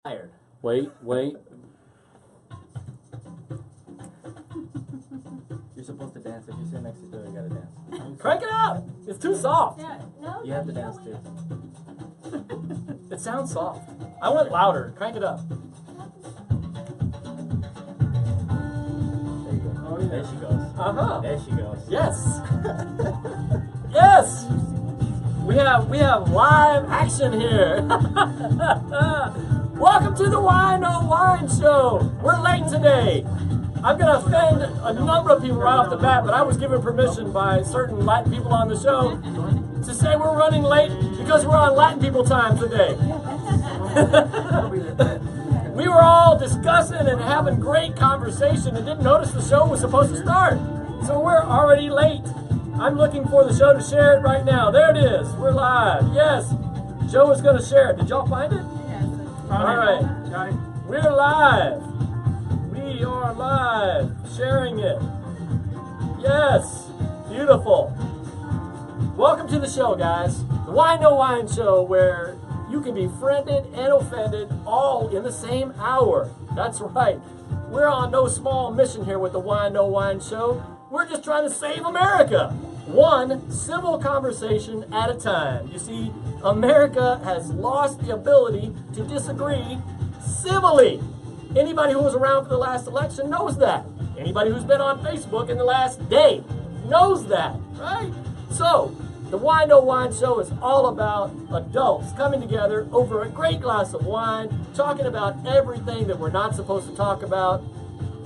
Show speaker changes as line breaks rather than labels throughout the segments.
Tired.
Wait.
You're supposed to dance. If you sit next to each other, you gotta dance.
Crank it up! It's too soft.
Yeah, no,
You have to dance too.
It sounds soft. I went louder. Crank it up.
There you go.
Oh, yeah.
There she goes.
Uh-huh.
There she goes.
Yes. Yes. We have live action here. Welcome to the Wine No Wine Show. We're late today. I'm gonna offend a number of people right off the bat, but I was given permission by certain Latin people on the show to say we're running late because we're on Latin people time today. We were all discussing and having great conversation and didn't notice the show was supposed to start. So we're already late. I'm looking for the show to share it right now. There it is. We're live. Yes. Joe is going to share it. Did y'all find it? All right. We're live. We are live. Sharing it. Yes. Beautiful. Welcome to the show, guys. The Wine No Wine Show, where you can be friended and offended all in the same hour. That's right. We're on no small mission here with the Wine No Wine Show. We're just trying to save America, one civil conversation at a time. You see, America has lost the ability to disagree civilly. Anybody who was around for the last election knows that. Anybody who's been on Facebook in the last day knows that, right? So, the Wine No Wine Show is all about adults coming together over a great glass of wine, talking about everything that we're not supposed to talk about.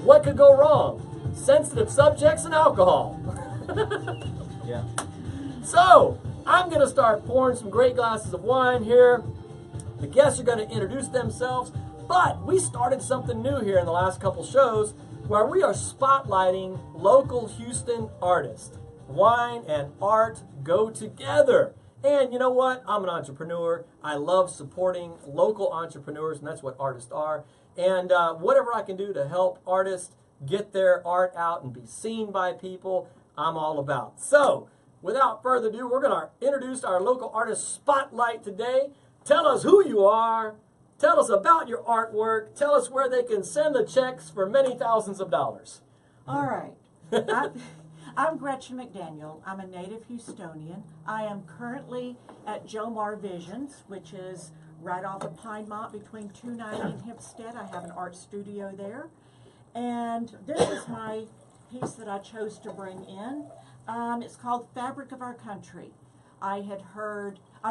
What could go wrong? Sensitive subjects and alcohol.
Yeah.
So, I'm going to start pouring some great glasses of wine here. The guests are going to introduce themselves, but we started something new here in the last couple shows where we are spotlighting local Houston artists. Wine and art go together. And you know what? I'm an entrepreneur. I love supporting local entrepreneurs, and that's what artists are. And whatever I can do to help artists get their art out and be seen by people, I'm all about. So, without further ado, we're going to introduce our local artist spotlight today. Tell us who you are. Tell us about your artwork. Tell us where they can send the checks for many thousands of dollars.
All right. I'm Gretchen McDaniel. I'm a native Houstonian. I am currently at Jomar Visions, which is right off of Pinemont between 290 and Hempstead. I have an art studio there. And this is my piece that I chose to bring in. It's called Fabric of Our Country. I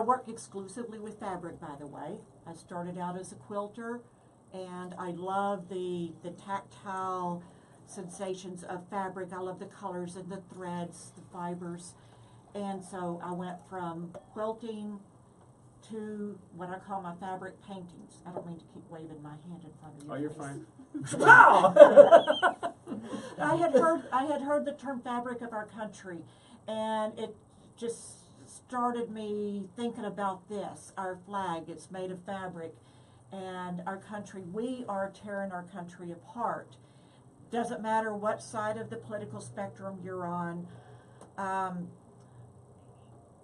work exclusively with fabric, by the way. I started out as a quilter, and I love the tactile sensations of fabric. I love the colors and the threads, the fibers. And so I went from quilting to what I call my fabric paintings. I don't mean to keep waving my hand in front of you.
Oh, you're
guys.
fine.
Wow!
I had heard the term fabric of our country, and it just started me thinking about this. Our flag, it's made of fabric, and our country, we are tearing our country apart. Doesn't matter what side of the political spectrum you're on,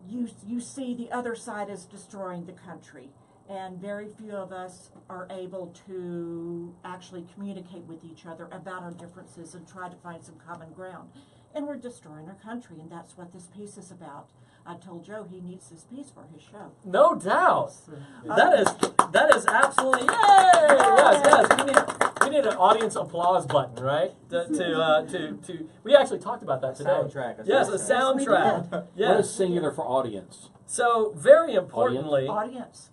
you see the other side is destroying the country. And very few of us are able to actually communicate with each other about our differences and try to find some common ground. And we're destroying our country, and that's what this piece is about. I told Joe he needs this piece for his show.
No doubt. That is absolutely, yay! Yes. We need an audience applause button, right? We actually talked about that today.
Soundtrack.
Yes, a soundtrack.
What
Yes.
is singular for audience?
So very importantly,
Audiences.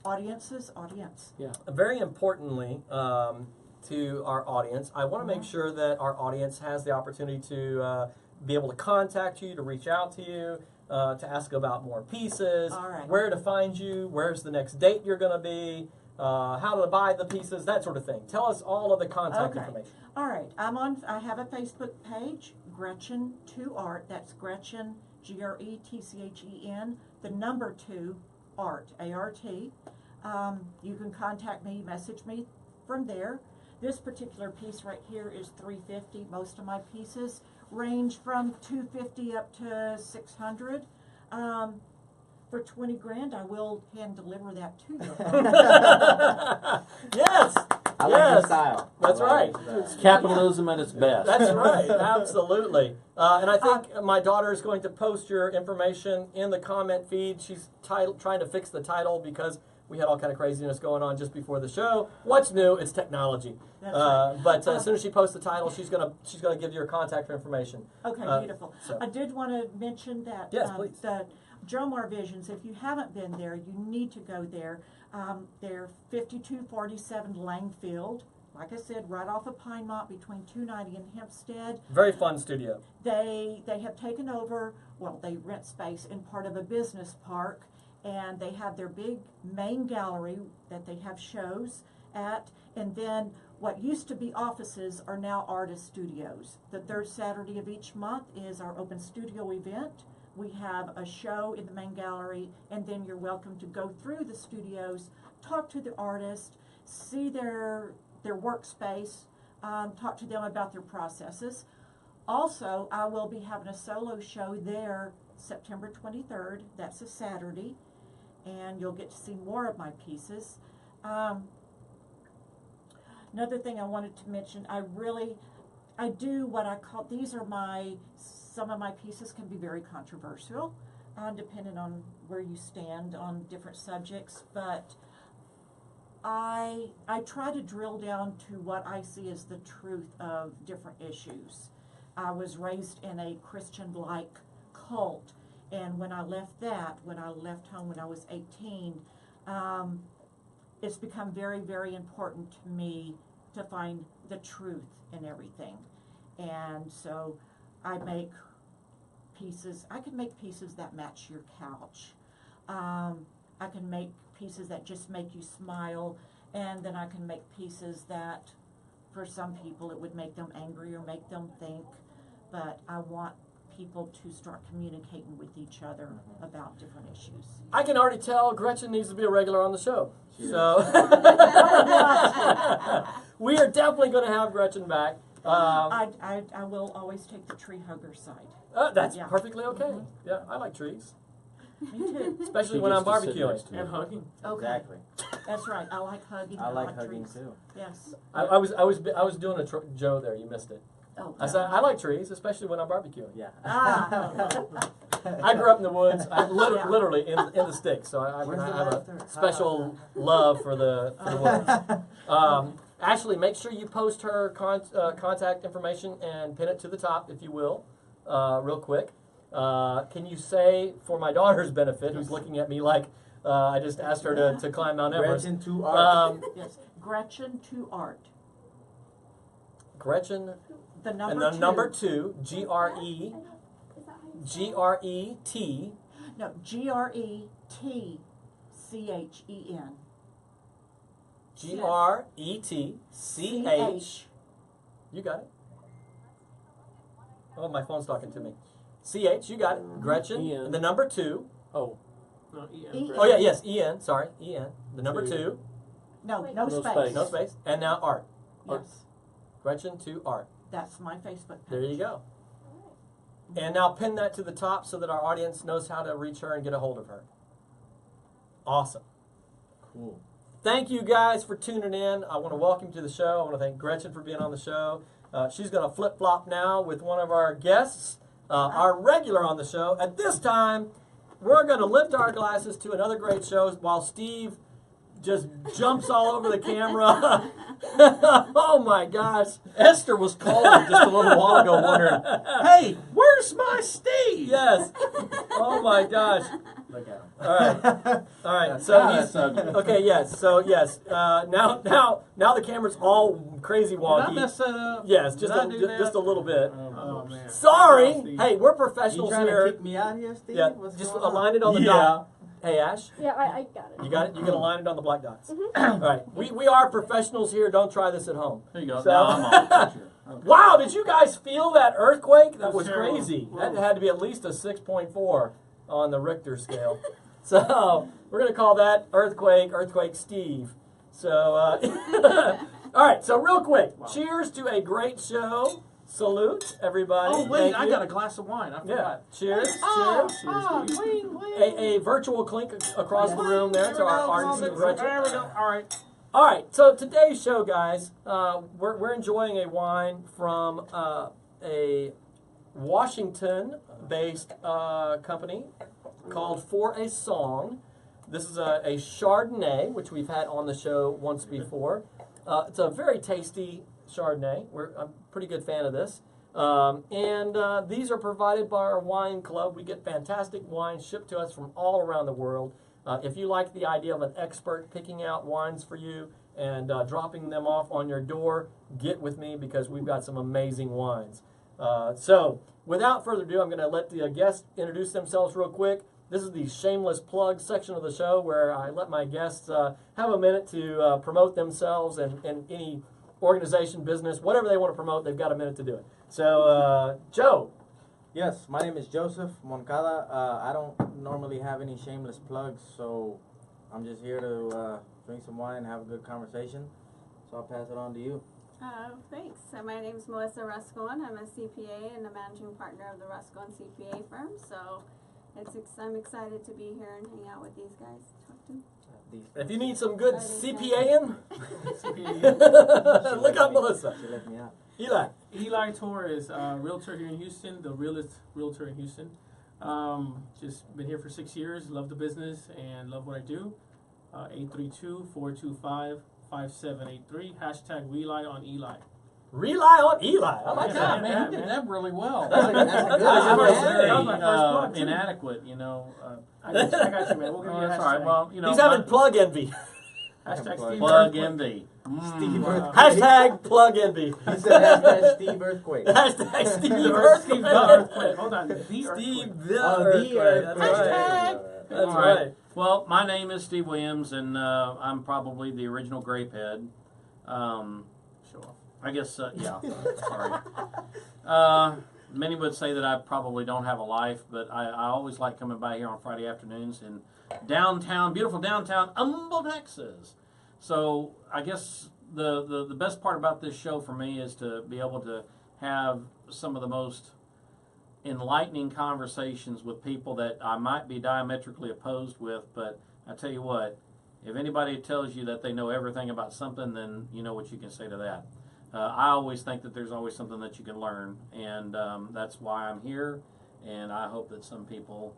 Yeah.
very importantly to our audience, I want to make sure that our audience has the opportunity to be able to contact you, to reach out to you, to ask about more pieces,
All right.
where to find you, where's the next date you're going to be, how to buy the pieces, that sort of thing. Tell us all of the contact
Okay.
information.
All right. I have a Facebook page, Gretchen 2 Art. That's Gretchen, GRETCHEN, the number 2 Art, ART. You can contact me, message me from there. This particular piece right here is $350. Most of my pieces range from $250 up to $600. for 20 grand, I will hand deliver that to you.
Yes.
I like
yes.
your style.
That's
I like
right.
your style.
Capitalism at its best.
That's right. Absolutely. And I think my daughter is going to post your information in the comment feed. She's trying to fix the title because we had all kind of craziness going on just before the show. What's new? It's technology.
That's right.
But as soon as she posts the title, she's gonna give you her contact information.
Okay, beautiful.
so-
I did want to mention that
Yes, please.
the Jomar Visions, if you haven't been there, you need to go there. They're 5247 Langfield. Like I said, right off of Pinemont between 290 and Hempstead.
Very fun studio.
They have taken over, well, they rent space in part of a business park, and they have their big main gallery that they have shows at, and then what used to be offices are now artist studios. The third Saturday of each month is our open studio event. We have a show in the main gallery, and then you're welcome to go through the studios, talk to the artist, see their workspace, talk to them about their processes. Also, I will be having a solo show there September 23rd. That's a Saturday, and you'll get to see more of my pieces. Another thing I wanted to mention, I do what I call, some of my pieces can be very controversial, depending on where you stand on different subjects, but I try to drill down to what I see as the truth of different issues. I was raised in a Christian-like cult, and when I left home when I was 18, it's become very, very important to me to find the truth in everything. And so I can make pieces that match your couch. I can make pieces that just make you smile, and then I can make pieces that for some people it would make them angry or make them think, but I want people to start communicating with each other about different issues.
I can already tell Gretchen needs to be a regular on the show.
Cheers.
So we are definitely going to have Gretchen back.
I will always take the tree hugger side.
That's
Yeah.
perfectly okay. Yeah, I like trees,
Me too.
especially
She
when I'm
gets to sit
barbecuing.
next to me.
And hugging.
Okay,
Exactly.
that's right. I like hugging.
I like hugging
trees.
too.
Yes.
I was doing a Joe there. You missed it.
Oh.
I said I like trees, especially when I'm barbecuing.
Yeah.
Ah.
I grew up in the woods. I literally in the sticks, so I
Where's the
have a
laughter?
special love for the woods. Ashley, make sure you post her contact information and pin it to the top, if you will, real quick. Can you say, for my daughter's benefit, who's looking at me like I just asked her to climb Mount Everest?
Gretchen to art.
Yes. Gretchen to art.
Gretchen,
The
and
number
the
two.
number 2, G-R-E-T.
No, G-R-E-T-C-H-E-N.
G-R-E-T-C-H. You got it. Oh, my phone's talking to me. C-H, you got it. Gretchen,
Ian.
and the number 2.
Oh,
No,
E-
Oh, yeah, yes, E-N, sorry, E-N. The number 2.
Two.
No,
Wait.
no
No
space.
space.
No space. And now art.
Yes,
Gretchen to art.
that's my Facebook page.
There you go. And now pin that to the top so that our audience knows how to reach her and get a hold of her. Awesome.
Cool.
Thank you guys for tuning in. I want to welcome you to the show. I want to thank Gretchen for being on the show. She's going to flip-flop now with one of our guests, our regular on the show. At this time, we're going to lift our glasses to another great show while Steve just jumps all over the camera. Oh my gosh.
Esther was calling just a little while ago wondering, hey, where's my Steve?
Yes. Oh my gosh.
Look at him.
All right. All right. So
Ah,
he's
that's ugly.
okay. Yes. So yes. Now the camera's all crazy
Did I
wonky.
mess that up?
Yes, just
Did I do that?
just a little bit.
Oh, man.
Sorry.
Steve.
Hey, we're
You
professionals
trying to
here.
kick me out here, Steve?
Yeah.
What's
Just
going on?
align it on the
Yeah.
dot. Hey Ash,
Yeah, I got it.
you got it. You can align it on the black dots. All right. We are professionals here. Don't try this at home.
There you go.
So-
Now I'm on the picture. Okay.
Wow, did you guys feel that earthquake? That
That's
was
terrible.
crazy.
Whoa.
That had to be at least a 6.4 on the Richter scale. So we're going to call that Earthquake Steve. So, all right, so real quick, cheers to a great show. salute, everybody.
Oh, wait,
Thank
I
you.
got a glass of wine. I
Yeah.
forgot.
Cheers.
Oh,
Cheers.
oh,
Cheers.
clean, clean.
A virtual clink across the room there to our artists and
There we go. All right.
All right, so today's show, guys, we're enjoying a wine from a Washington-based company called For a Song. This is a Chardonnay, which we've had on the show once before. It's a very tasty Chardonnay. I'm a pretty good fan of this. And these are provided by our wine club. We get fantastic wines shipped to us from all around the world. If you like the idea of an expert picking out wines for you and dropping them off on your door, get with me because we've got some amazing wines. So, without further ado, I'm going to let the guests introduce themselves real quick. This is the shameless plug section of the show where I let my guests have a minute to promote themselves and any organization, business, whatever they want to promote, they've got a minute to do it. So, Joe.
Yes, my name is Joseph Moncada. I don't normally have any shameless plugs, so I'm just here to drink some wine and have a good conversation. So I'll pass it on to you.
Thanks. So my name is Melissa Rascon. I'm a CPA and a managing partner of the Rascon CPA firm. So I'm excited to be here and hang out with these guys. Talk to them.
If you need some good CPAing,
She
look
let
up
me-
Melissa.
She let me out.
Eli.
Eli Torres, realtor here in Houston, the realest realtor in Houston. Just been here for 6 years, love the business and love what I do. 832-425-5783, hashtag Rely on Eli.
Rely on Eli. I like
Yeah,
that.
man, you did that really well.
That's a good
That
That was
was
very
that was my first plug, too.
inadequate, you know.
I got you, man. We'll give
Oh,
you a
that's all right.
hashtag.
Well, you know,
He's having
my-
plug envy.
Hashtag
Plug
Steve
plug
Earthquake.
envy.
Steve Earthquake.
Hashtag plug envy.
He said hashtag Steve Earthquake.
Hashtag Steve
Steve
Earthquake.
the Earthquake. Hold on. The
Steve
Earthquake.
the
Oh, the
Earthquake. That's
Earthquake.
right. That's
All right.
right.
Well, my name is Steve Williams, and I'm probably the original grapehead.
Show off.
I guess, yeah. Sorry. Many would say that I probably don't have a life, but I always like coming by here on Friday afternoons in downtown, beautiful downtown Humble, Texas. So I guess the best part about this show for me is to be able to have some of the most enlightening conversations with people that I might be diametrically opposed with, but I tell you what, if anybody tells you that they know everything about something, then you know what you can say to that. I always think that there's always something that you can learn, and that's why I'm here, and I hope that some people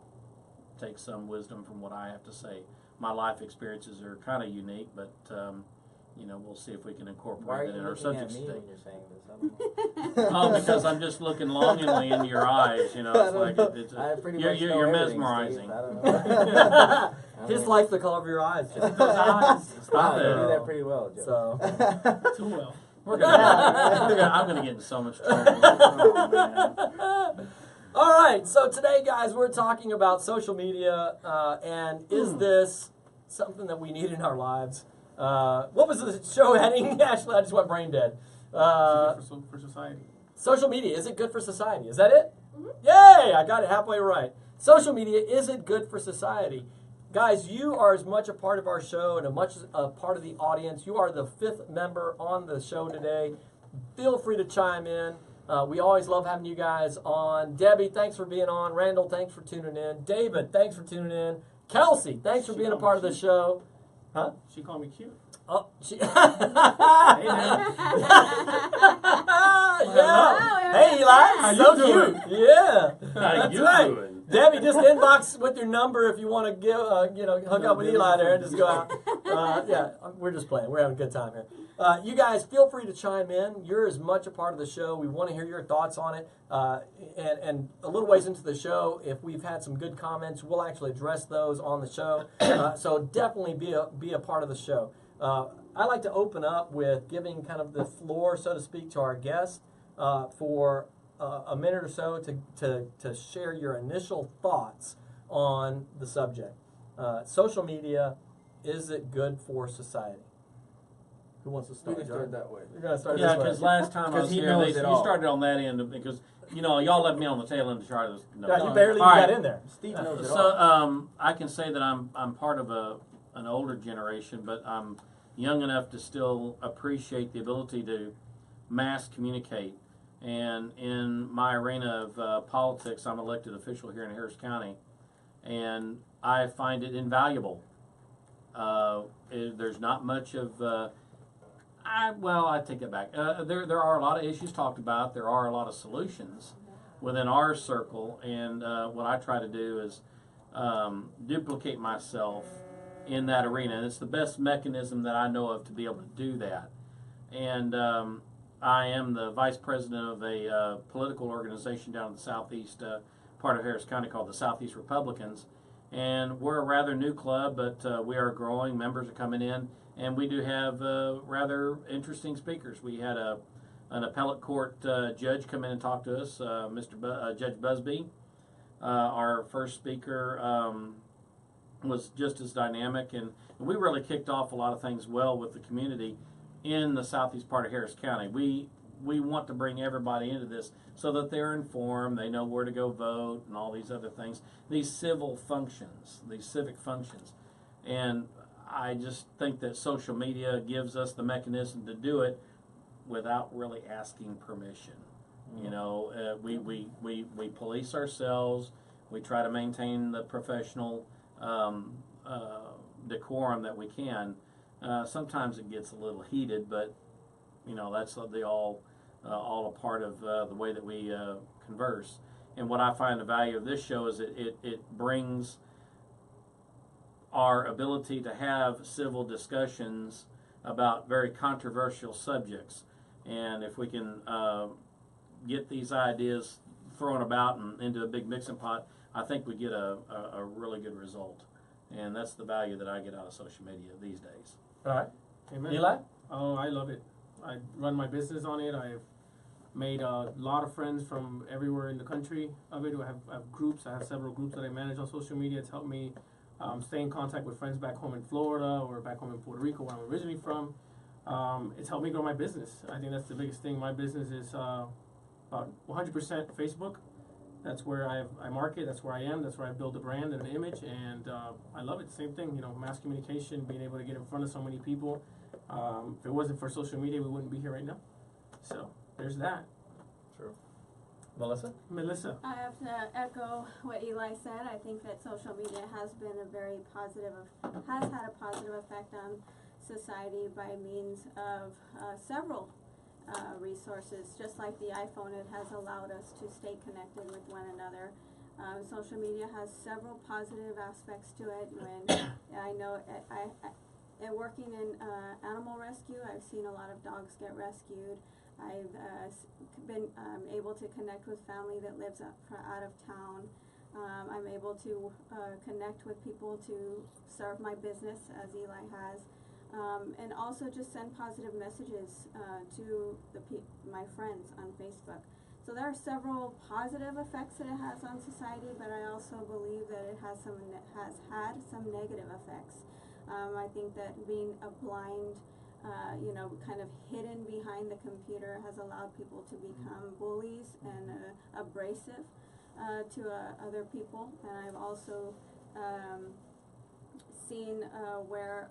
take some wisdom from what I have to say. My life experiences are kind of unique, but you know, we'll see if we can
Why are
incorporate
you
that in our
looking
subject
at me
today.
when you're saying this? I don't know.
Oh, because I'm just looking longingly into your eyes. You know, it's like it's
I pretty
you're,
much
you're,
know
you're
everything,
mesmerizing.
Steve. I don't know. I
His
don't
life's the color of your eyes. Just
know.
those eyes.
Stop
You
it.
do that pretty well, Joe.
So.
Too well.
I'm gonna get in so much trouble. Oh, man.
All right, so today, guys, we're talking about social media, and is this something that we need in our lives? What was the show heading? Actually, I just went brain dead.
For society.
Social media, is it good for society? Is that it? Yay! I got it halfway right. Social media, is it good for society? Guys, you are as much a part of our show and as much a part of the audience. You are the 5th member on the show today. Feel free to chime in. We always love having you guys on. Debbie, thanks for being on. Randall, thanks for tuning in. David, thanks for tuning in. Kelsey, thanks for being a part of the show. Huh?
She called me cute.
Oh, she.
Hey, man.
Yeah. Hey, Eli. So
you doing?
cute. Yeah.
How
That's
you
right.
doing?
Debbie, just inbox with your number if you want to give, hook up with Eli there and just go out. Yeah, we're just playing. We're having a good time here. You guys, feel free to chime in. You're as much a part of the show. We want to hear your thoughts on it. And a little ways into the show, if we've had some good comments, we'll actually address those on the show. So definitely be a part of the show. I like to open up with giving kind of the floor, so to speak, to our guests for a minute or so to share your initial thoughts on the subject. Social media, is it good for society? Who wants to
We
start?
can start that way.
You're going to start
Yeah,
this
because
way.
last time I
'Cause
was
he
here,
knows
you
it all.
started on that end because y'all left me on the tail end of the chart. No.
Yeah, you barely
All right.
got in there.
Steve knows it
So
all.
I can say that I'm part of an older generation, but I'm young enough to still appreciate the ability to mass communicate. And in my arena of politics, I'm elected official here in Harris County, and I find it invaluable. There's not much of I take it back. There are a lot of issues talked about. There are a lot of solutions within our circle, and what I try to do is duplicate myself in that arena. And it's the best mechanism that I know of to be able to do that. And I am the vice president of a political organization down in the southeast part of Harris County called the Southeast Republicans. And we're a rather new club, but we are growing. Members are coming in, and we do have rather interesting speakers. We had an appellate court judge come in and talk to us, Judge Busby. Our first speaker was just as dynamic, and we really kicked off a lot of things well with the community in the southeast part of Harris County. We want to bring everybody into this so that they're informed, they know where to go vote, and all these other things, these civil functions, these civic functions. And I just think that social media gives us the mechanism to do it without really asking permission. You know, we police ourselves. We try to maintain the professional decorum that we can. Sometimes it gets a little heated, but you know that's all a part of the way that we converse. And what I find the value of this show is it brings our ability to have civil discussions about very controversial subjects. And if we can get these ideas thrown about and into a big mixing pot, I think we get a really good result. And that's the value that I get out of social media these days.
All right.
Amen.
Eli?
Oh, I love it. I run my business on it. I've made a lot of friends from everywhere in the country of it. I have groups. I have several groups that I manage on social media. It's helped me stay in contact with friends back home in Florida or back home in Puerto Rico, where I'm originally from. It's helped me grow my business. I think that's the biggest thing. My business is about 100% Facebook. That's where I market. That's where I am. That's where I build a brand and an image, and I love it. Same thing, you know, mass communication, being able to get in front of so many people. If it wasn't for social media, we wouldn't be here right now. So there's that.
True. Melissa?
I have to echo what Eli said. I think that social media has been has had a positive effect on society by means of several resources. Just like the iPhone, it has allowed us to stay connected with one another. Social media has several positive aspects to it. When I know I working in animal rescue, I've seen a lot of dogs get rescued. I've been able to connect with family that lives out of town. I'm able to connect with people to serve my business, as Eli has. And also just send positive messages to my friends on Facebook. So there are several positive effects that it has on society, but I also believe that it has had some negative effects. I think that being a blind, kind of hidden behind the computer has allowed people to become bullies and abrasive to other people. And I've also seen where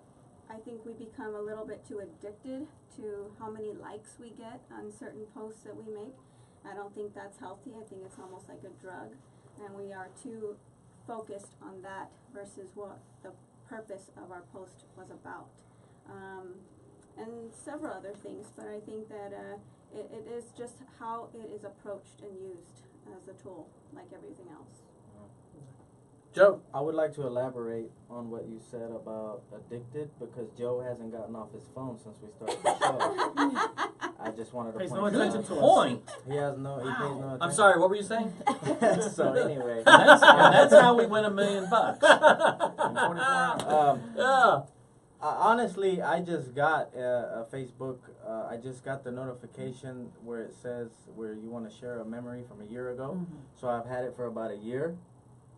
I think we become a little bit too addicted to how many likes we get on certain posts that we make. I don't think that's healthy. I think it's almost like a drug, and we are too focused on that versus what the purpose of our post was about. And several other things, but I think that it is just how it is approached and used as a tool, like everything else.
Joe?
I would like to elaborate on what you said about addicted, because Joe hasn't gotten off his phone since we started the show. I just wanted to
Pays no
point
attention
that
to
out.
us.
Point.
He pays no attention.
I'm sorry, what were you saying?
So anyway,
That's how we win $1 million.
Yeah.
Honestly, I just got a Facebook. I just got the notification where it says where you want to share a memory from a year ago.
Mm-hmm.
So I've had it for about a year.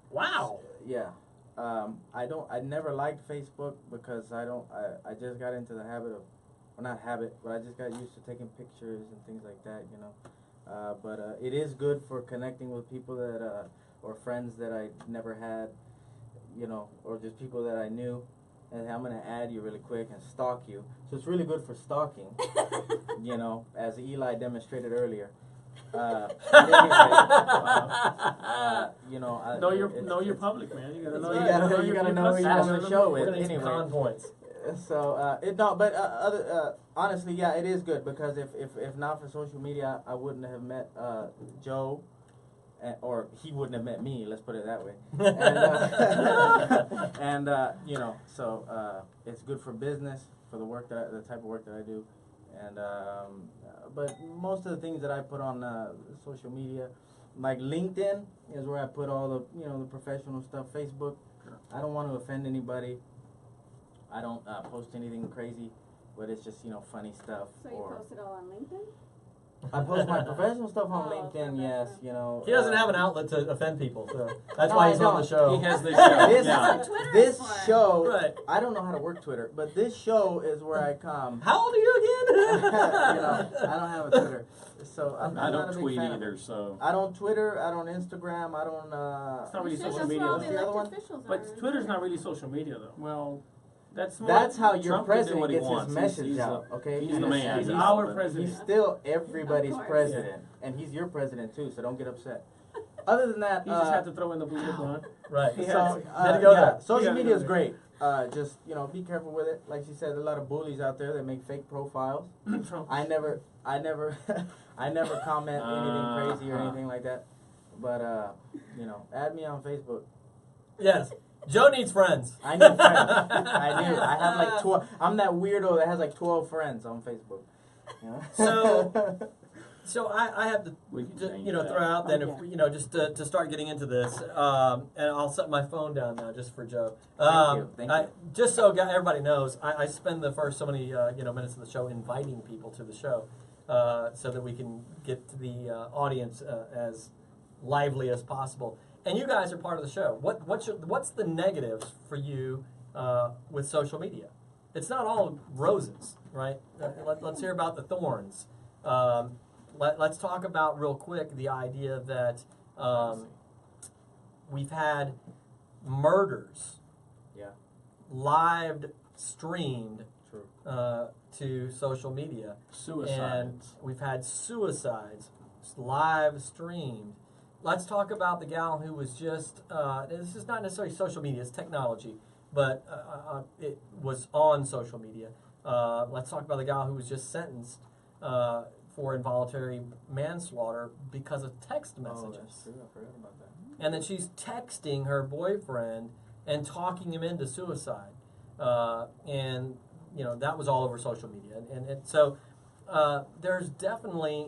Wow.
Yeah. I never liked Facebook because I just got into the habit of, well, not habit, but I just got used to taking pictures and things like that, you know. But it is good for connecting with people that, or friends that I never had, you know, or just people that I knew. And I'm going to add you really quick and stalk you. So it's really good for stalking, you know, as Eli demonstrated earlier. You know,
Know your public, man. You gotta know.
You gotta know who you're on the show with.
We're gonna need some
Anyway,
con points.
so honestly, yeah, it is good because if not for social media, I wouldn't have met Joe. Or he wouldn't have met me. Let's put it that way. And you know, so it's good for business, for the work the type of work that I do, and but most of the things that I put on social media, like LinkedIn, is where I put all the the professional stuff. Facebook, I don't want to offend anybody. I don't post anything crazy, but it's just funny stuff.
So you post it all on LinkedIn?
I post my professional stuff on
Oh,
LinkedIn, yes,
He doesn't have an outlet to offend people, so that's
No,
why
I
he's on the
don't.
show.
He has this show.
This,
Yeah.
That's what Twitter
this
is for.
show,
Right.
I don't know how to work Twitter, but this show is where I come.
How old are you again?
I don't have a Twitter, so I'm
I
not
don't
a big
tweet
fan of
either,
it.
so.
I don't Twitter, I don't Instagram, I don't.
It's not really
You said
social
that's
media.
where all
What's
the
the other
elected
one?
officials are.
But Twitter's not really social media, though.
Well,
That's more.
That's how your
Trump can do
president
what he
gets his
wants.
message
He's
out. Okay,
he's the man.
He's
He's
our
the-
president.
He's still everybody's
Of course.
president, and he's your president too. So don't get upset. Other than that,
He just had to throw in the political, huh?
Right.
So,
Had to go
yeah,
there.
social
Yeah,
media is
yeah.
great. Just be careful with it. Like she said, a lot of bullies out there that make fake profiles.
Trump.
I never comment anything crazy or anything like that. But add me on Facebook.
Yes. Joe needs friends.
I need friends. I do. I have like 12. I'm that weirdo that has like 12 friends on Facebook.
So I have to
We can change
throw
that.
out then if just to start getting into this, and I'll set my phone down now just for Joe.
Thank you.
Just so everybody knows, I spend the first so many minutes of the show inviting people to the show, so that we can get to the audience as lively as possible. And you guys are part of the show. What's the negatives for you with social media? It's not all roses, right? Let's hear about the thorns. Let's talk about real quick the idea that we've had murders live streamed
True.
to social media.
Suicides.
And we've had suicides live streamed. Let's talk about the gal who was just, this is not necessarily social media, it's technology, but it was on social media. Let's talk about the gal who was just sentenced for involuntary manslaughter because of text messages.
Oh, that's true. I forgot about that.
And then she's texting her boyfriend and talking him into suicide. And, that was all over social media. And so there's definitely,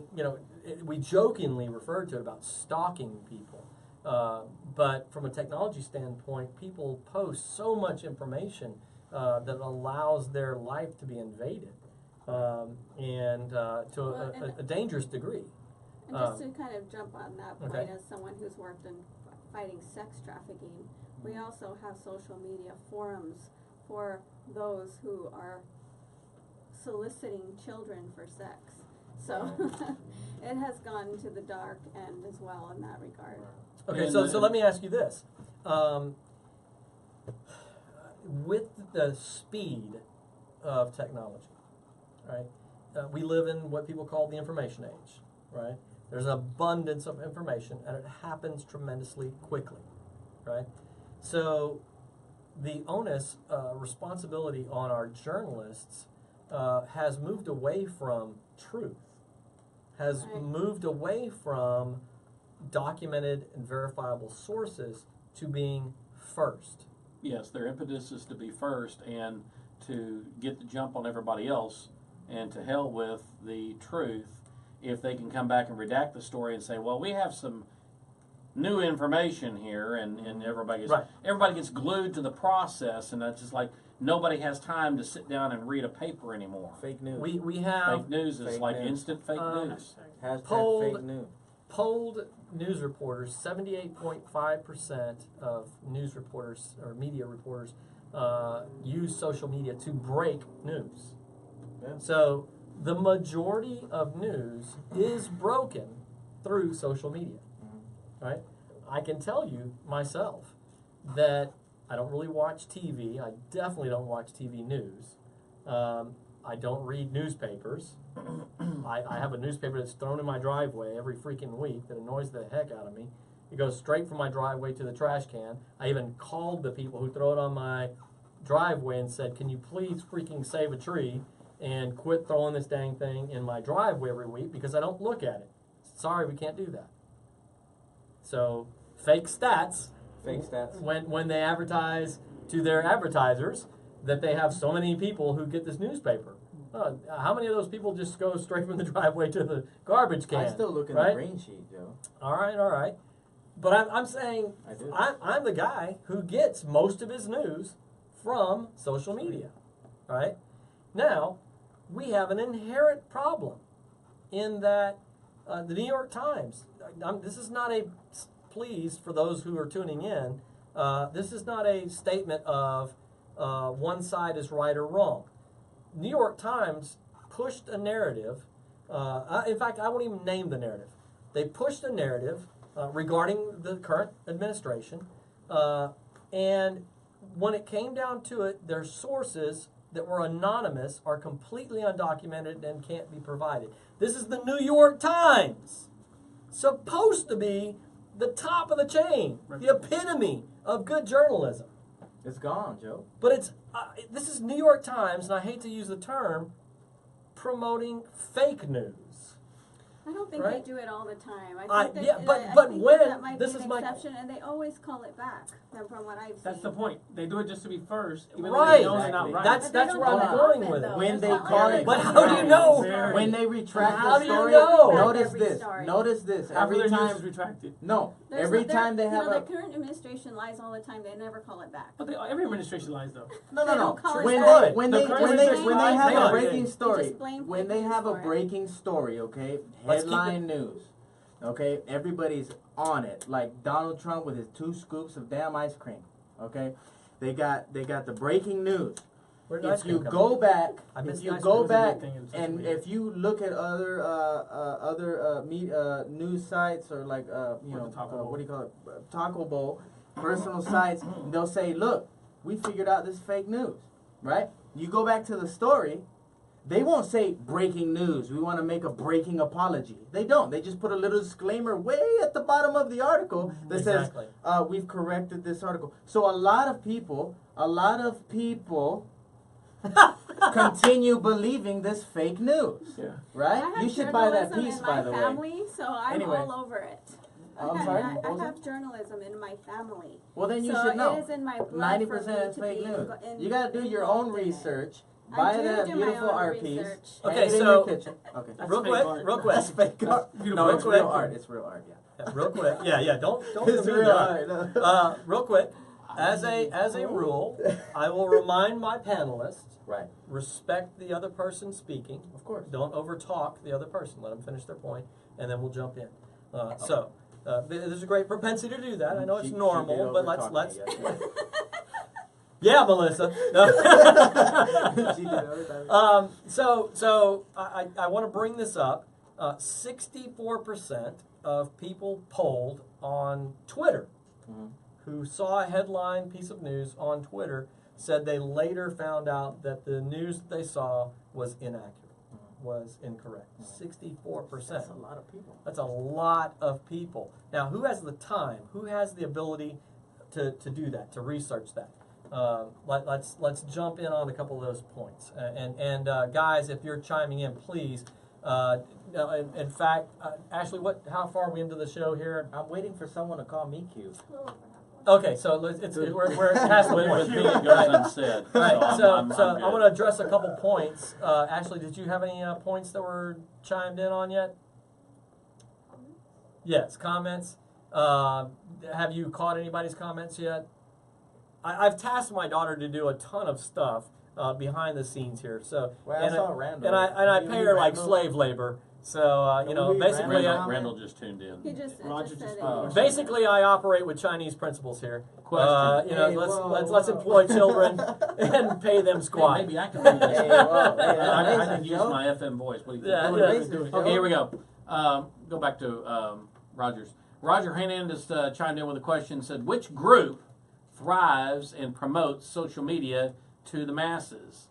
we jokingly referred to it about stalking people. But from a technology standpoint, people post so much information that allows their life to be invaded. And to a dangerous degree.
And just to kind of jump on that point,
Okay.
as someone who's worked in fighting sex trafficking, we also have social media forums for those who are soliciting children for sex. So it has gone to the dark end as well in that regard.
Okay,
And
so let me ask you this. With the speed of technology, right? We live in what people call the information age, right? There's an abundance of information, and it happens tremendously quickly, right? So the onus, responsibility on our journalists has moved away from truth, has
Right.
moved away from documented and verifiable sources to being first.
Yes, their impetus is to be first and to get the jump on everybody else, and to hell with the truth if they can come back and redact the story and say, well, we have some new information here, and everybody gets glued to the process, and that's just like nobody has time to sit down and read a paper anymore.
Fake news.
We have
Fake news is
Fake
like
news.
instant fake news.
Hashtag
Polled-
fake news.
polled news reporters, 78.5% of news reporters or media reporters use social media to break news.
Yeah.
So the majority of news is broken through social media, right? I can tell you myself that I don't really watch TV. I definitely don't watch TV news. I don't read newspapers. I have a newspaper that's thrown in my driveway every freaking week that annoys the heck out of me. It goes straight from my driveway to the trash can. I even called the people who throw it on my driveway and said, can you please freaking save a tree and quit throwing this dang thing in my driveway every week because I don't look at it. Sorry, we can't do that. So, fake stats.
Fake stats.
When they advertise to their advertisers that they have so many people who get this newspaper. How many of those people just go straight from the driveway to the garbage can?
I still look at
right?
the green sheet, Joe.
All right. But I'm saying
I do.
I'm the guy who gets most of his news from social media, right? Now, we have an inherent problem in that the New York Times, this is not a, please, for those who are tuning in, this is not a statement of one side is right or wrong. New York Times pushed a narrative, in fact, I won't even name the narrative. They pushed a narrative regarding the current administration, and when it came down to it, their sources that were anonymous are completely undocumented and can't be provided. This is the New York Times, supposed to be the top of the chain, the epitome of good journalism.
It's gone, Joe.
But it's this is New York Times, and I hate to use the term, promoting fake news.
I don't think
Right?
they do it all the time.
I-
I think
yeah,
that,
but-
I
but
think
when-
that might
this
be
is
an
my-
exception, and they always call it back. From what I've seen.
That's the point. They do it just to be first, even
Right.
though they know they're not
Exactly.
right.
That's
But they don't
where I'm
do it
going
often,
with it.
though.
When
It's
they
not
call
like
it,
But how do you know?
when they retract
How
the
do you
story,
know?
notice
Every
this.
story.
Notice this.
Half of
Every
their news
time,
is retracted.
no,
There's
every
no-
time they have
the
a
current administration lies all the time. They never call it back.
But every administration lies, though.
no.
They don't call it
When
back.
they when
The
they
current
when they
administration
when they
lies.
have
Hang
a
on.
breaking
They
story,
just blame
when
fake
they
news
have a
for it.
breaking story, okay,
Let's keep
headline news, okay, everybody's on it. Like Donald Trump with his 2 scoops of damn ice cream, okay. They got the breaking news.
Where did ice
If you
cream come
go
from?
back,
I missed
if you
the ice
go
cream. It was a
back,
big thing in social
and
media.
if you look at other news sites or like you
Or
know
the Taco Bowl.
what do you call it, Taco Bowl, personal sites, they'll say, look, we figured out this fake news, right? You go back to the story, they won't say breaking news. We want to make a breaking apology. They don't. They just put a little disclaimer way at the bottom of the article that
Exactly.
says we've corrected this article. So a lot of people continue believing this fake news,
Yeah.
right?
I have
You should buy that
journalism
piece,
in
by
my
the way.
family, so I'm
Anyway.
all over it.
I'm sorry?
I
What was
have
it?
journalism in my family.
Well, then you
so
should know.
it is in my blood
90%
for me
is
to
fake
be
news.
in-
You gotta do your own
involved in it.
research.
I
Buy
do
that
do my
beautiful
own
art piece.
research.
Okay,
hang it in
so-
your kitchen. Okay.
That's
Real
fake
quick,
art.
real quick.
That's fake art. No,
Real
it's
quick.
real art. It's real art. Yeah.
Real quick. Yeah. Don't
It's
demean
real
art.
art.
Real quick. As a rule, I will remind my panelists,
Right.
respect the other person speaking.
Of course.
Don't overtalk the other person. Let them finish their point, and then we'll jump in. There's a great propensity to do that. I know it's
She
normal,
did
but
overtalk
let's.
me, yes.
Yeah, Melissa. No.
She did everything.
So I want to bring this up. 64% of people polled on Twitter
Mhm.
who saw a headline piece of news on Twitter said they later found out that the news that they saw was inaccurate, was incorrect. 64%.
That's a lot of people.
That's a lot of people. Now, who has the time? Who has the ability to do that, to research that? Let's jump in on a couple of those points. And guys, if you're chiming in, please. In fact, Ashley, how far are we into the show here?
I'm waiting for someone to call me cute.
Okay, so we're past the
With
point.
me, it goes unsaid.
All right,
I'm
I
good.
want to address a couple points. Ashley, did you have any points that were chimed in on yet? Yes, comments. Have you caught anybody's comments yet? I've tasked my daughter to do a ton of stuff behind the scenes here. So
Well, I saw Randall.
and I
You
pay
mean
her like
Randall?
slave labor. So
Can we read
basically,
Randall?
Randall just tuned in.
He just
Roger
just
just
said
spoke.
it.
basically, I operate with Chinese principles here.
Question.
Hey,
Let's employ children and pay them squat.
Maybe I can do this.
Hey, whoa, hey,
I
that's
can use
Joe.
my FM voice. What do you think?
Yeah,
Oh,
yeah.
amazing, Joe.
Okay, here we go. Go back to Rogers. Roger Hernandez chimed in with a question. Said, which group thrives and promotes social media to the masses?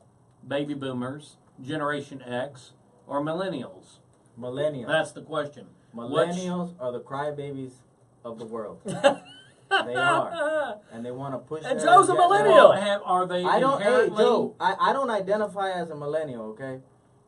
Baby boomers, Generation X, or millennials?
Millennials.
That's the question.
Millennials are the crybabies of the world. They are, and they want to push.
And
their
Joe's a
agenda.
millennial.
Are they
I don't. Hey,
inherently?
Joe, I don't identify as a millennial, okay?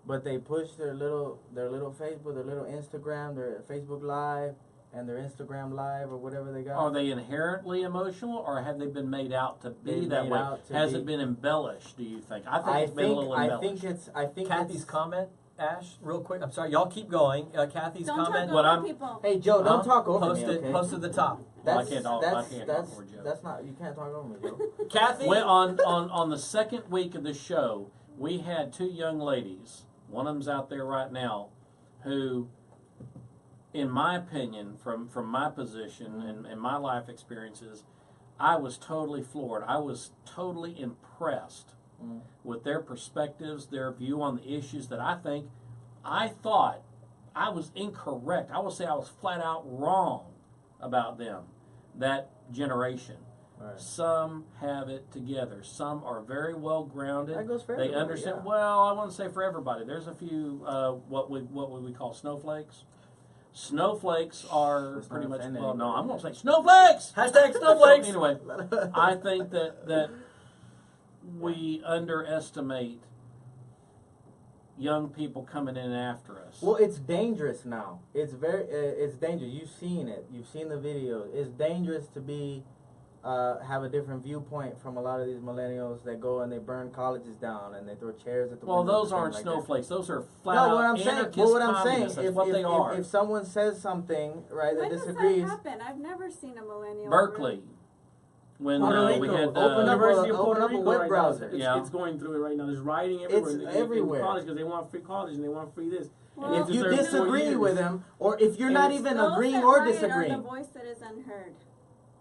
But they push their little Facebook, their little Instagram, their Facebook Live, and their Instagram Live or whatever they got.
Are they inherently emotional, or have they been made out to be
They're
that
made
way?
out to
Has
be-
it been embellished? Do you think? I think it's been a little embellished.
I think
Kathy's
it's,
comment, Ash, real quick. I'm sorry, y'all keep going. Kathy's
Don't
comment.
talk
What
over
I'm-
people.
Hey Joe, don't
Huh?
talk over
Post
me,
it.
okay?
Post at the top.
Well, I can't talk over Joe.
That's not. You can't talk over me, Joe.
Kathy.
Well, on the second week of the show, we had two young ladies. One of them's out there right now, who, in my opinion, from my position and my life experiences, I was totally floored. I was totally impressed with their perspectives, their view on the issues that I thought I was incorrect. I will say I was flat out wrong about them, that generation.
Right.
Some have it together. Some are very well grounded.
That goes for
They
everybody,
understand.
yeah.
Well, I wouldn't say for everybody. There's a few what would we call snowflakes. Snowflakes are
Let's
pretty
not
much.
offend
Well, no,
anybody.
I'm going to say snowflakes.
Hashtag snowflakes.
So anyway, I think that we underestimate young people coming in after us.
Well, it's dangerous now. It's it's dangerous. You've seen it. You've seen the videos. It's dangerous to be, have a different viewpoint from a lot of these millennials that go and they burn colleges down and they throw chairs at the
Well,
windows
those
and
aren't
things like that.
snowflakes. Those are flat
No,
out
what I'm saying,
anarchist
but what I'm saying,
communists. That's what they are.
if someone says something, right,
When
that
does
disagrees,
that happen? I've never seen a millennial.
Berkeley, when
Puerto
we
Rico,
had
open up
University of
open
Puerto
up a
Rico
web
right
browser.
now.
Yeah.
It's going through it right now. There's rioting everywhere.
It's
in
everywhere.
college because they want free college and they want free this.
Well,
And
If
it's
you
just every 4
disagree
years.
with them, or if you're
And
not
it's
even
those
agreeing
that
or
riot
disagreeing,
are the voice that is unheard.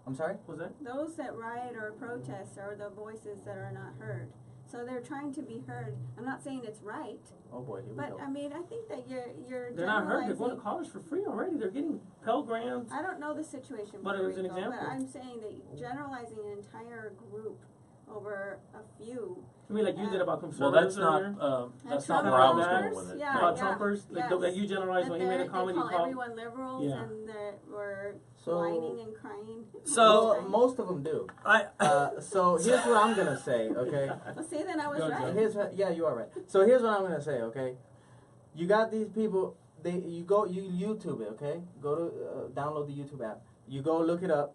I'm sorry.
What's that?
Those that riot or protest are the voices that are not heard. So they're trying to be heard. I'm not saying it's right,
Oh boy, here we
but
go.
I mean, I think that you're
They're not heard. They're going to
generalizing.
college for free already. They're getting Pell Grants.
I don't know the situation,
But
Puerto
it was an
Rico,
example.
but I'm saying that generalizing an entire group over a few.
I mean, like you did about
Well,
conservatives
that's not
earlier.
that's
Trump
not where I was
voters,
going with it.
yeah.
About Trumpers, like,
yes.
like you generalized when he made a comedy
They call
called.
everyone liberals
Yeah.
and they were
So-
whining and crying.
So-
Well, most of them do.
I
So here's what I'm gonna say, okay?
Well, see, then I was
Go,
right.
Joe.
Yeah, you are right. So here's what I'm gonna say, okay? You got these people. You YouTube it, okay? Go to download the YouTube app. You go look it up.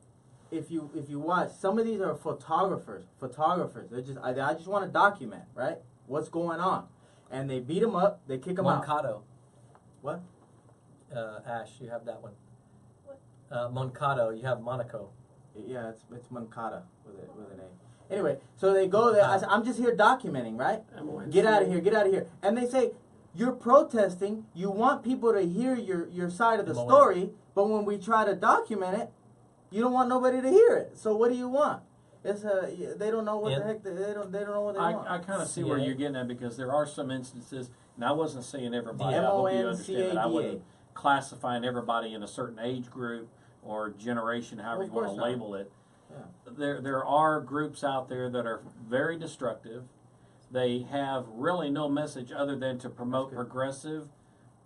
If you watch, some of these are photographers. They're just I just want to document, right? What's going on, and they beat them up. They kick them out.
Moncada.
What?
Ash, you have that one. Moncada, you have Monaco.
Yeah, it's Moncada with an A. Anyway, so they go there. I'm just here documenting, right? Get out of here, get out of here. And they say, you're protesting, you want people to hear your side of the story, but when we try to document it, you don't want nobody to hear it. So what do you want? It's they don't know what the heck they don't know what they want.
I kind of see where you're getting at, because there are some instances, and I wasn't saying everybody. I hope you understand that I wasn't classifying everybody in a certain age group or generation, however you want to label it.
Yeah.
There are groups out there that are very destructive. They have really no message other than to promote progressive,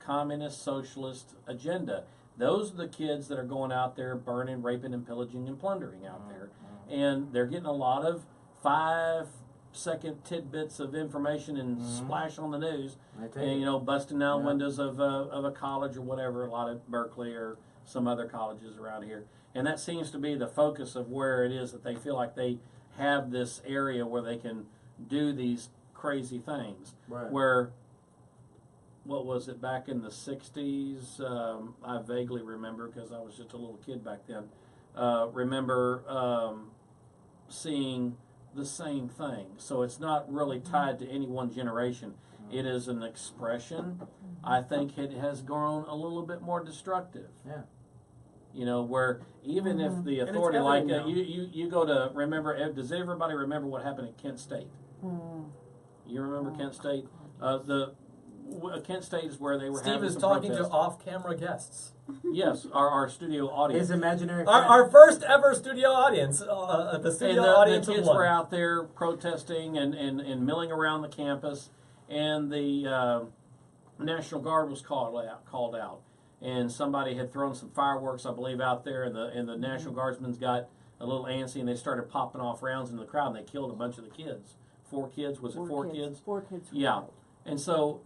communist, socialist agenda. Those are the kids that are going out there burning, raping, and pillaging and plundering out there. And they're getting a lot of 5-second tidbits of information and splash on the news. And, busting down windows of a college or whatever, a lot of Berkeley or some other colleges around here. And that seems to be the focus of where it is that they feel like they have this area where they can do these crazy things.
Right.
Where, what was it, back in the 60s, I vaguely remember because I was just a little kid back then, remember seeing the same thing. So it's not really tied to any one generation. It is an expression. I think it has grown a little bit more destructive.
Yeah.
Where even if the
it's
authority, like
evident now.
you go to remember, does everybody remember what happened at Kent State? You remember Kent State? Kent State is where they were
Steve
having
is
some
talking
protests.
to off-camera guests.
Yes, our studio audience.
His imaginary friend.
Our first ever studio audience. The studio
And
audience
the
of
kids
one.
were out there protesting and milling around the campus, and the the National Guard was called out, and somebody had thrown some fireworks, I believe, out there, and the National Guardsmen's got a little antsy, and they started popping off rounds in the crowd, and they killed a bunch of the kids. 4 kids, was it 4 kids?
4 kids.
Yeah, and so,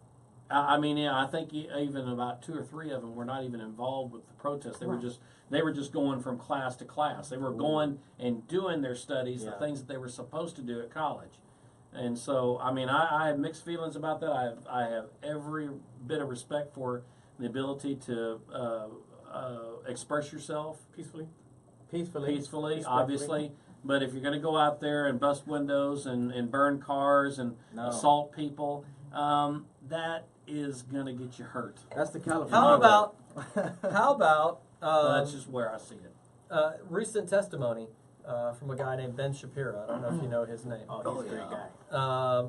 I mean, yeah, I think even about 2 or 3 of them were not even involved with the protest. They were just going from class to class. They were going and doing their studies, the things that they were supposed to do at college. And so, I mean, I have mixed feelings about that. I have every bit of respect for the ability to express yourself peacefully, obviously. But if you're going to go out there and bust windows and burn cars and assault people, that is going to get you hurt.
That's the California.
How about
That's just where I see it.
recent testimony from a guy named Ben Shapiro. I don't know if you know his name.
Oh, he's a great guy.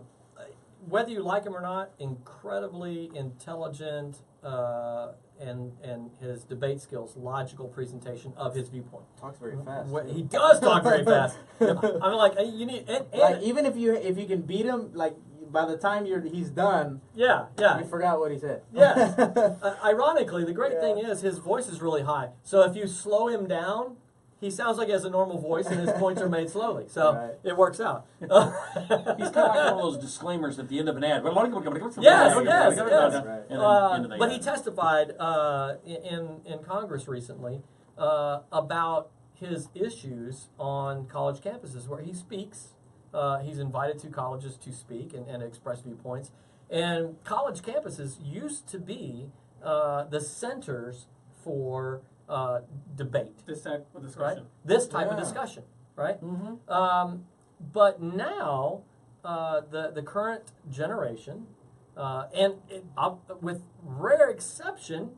Whether you like him or not, incredibly intelligent, and his debate skills, logical presentation of his viewpoint.
Talks very fast.
He does talk very fast. I'm like, you need, and
like even if you can beat him, like by the time he's done,
yeah,
you forgot what he said.
Yes. Ironically, the great thing is his voice is really high. So if you slow him down, he sounds like he has a normal voice, and his points are made slowly. So it works out.
He's kind of like one of those disclaimers at the end of an ad.
Yes.
Right.
But he testified in Congress recently about his issues on college campuses where he speaks. He's invited to colleges to speak and express viewpoints. And college campuses used to be the centers for debate.
This type of discussion.
Right? This type of discussion, right?
Mm-hmm.
But now, the current generation, with rare exception,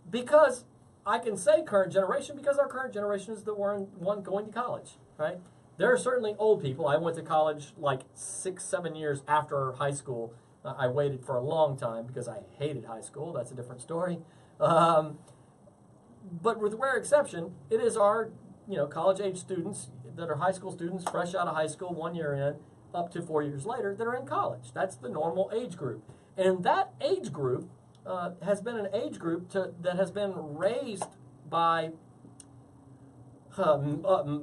because I can say current generation because our current generation is the one going to college, right? There are certainly old people. I went to college like 6-7 years after high school. I waited for a long time because I hated high school. That's a different story. But with rare exception, it is our college-age students that are high school students, fresh out of high school, 1 year in, up to 4 years later, that are in college. That's the normal age group. And that age group has been an age group that has been raised by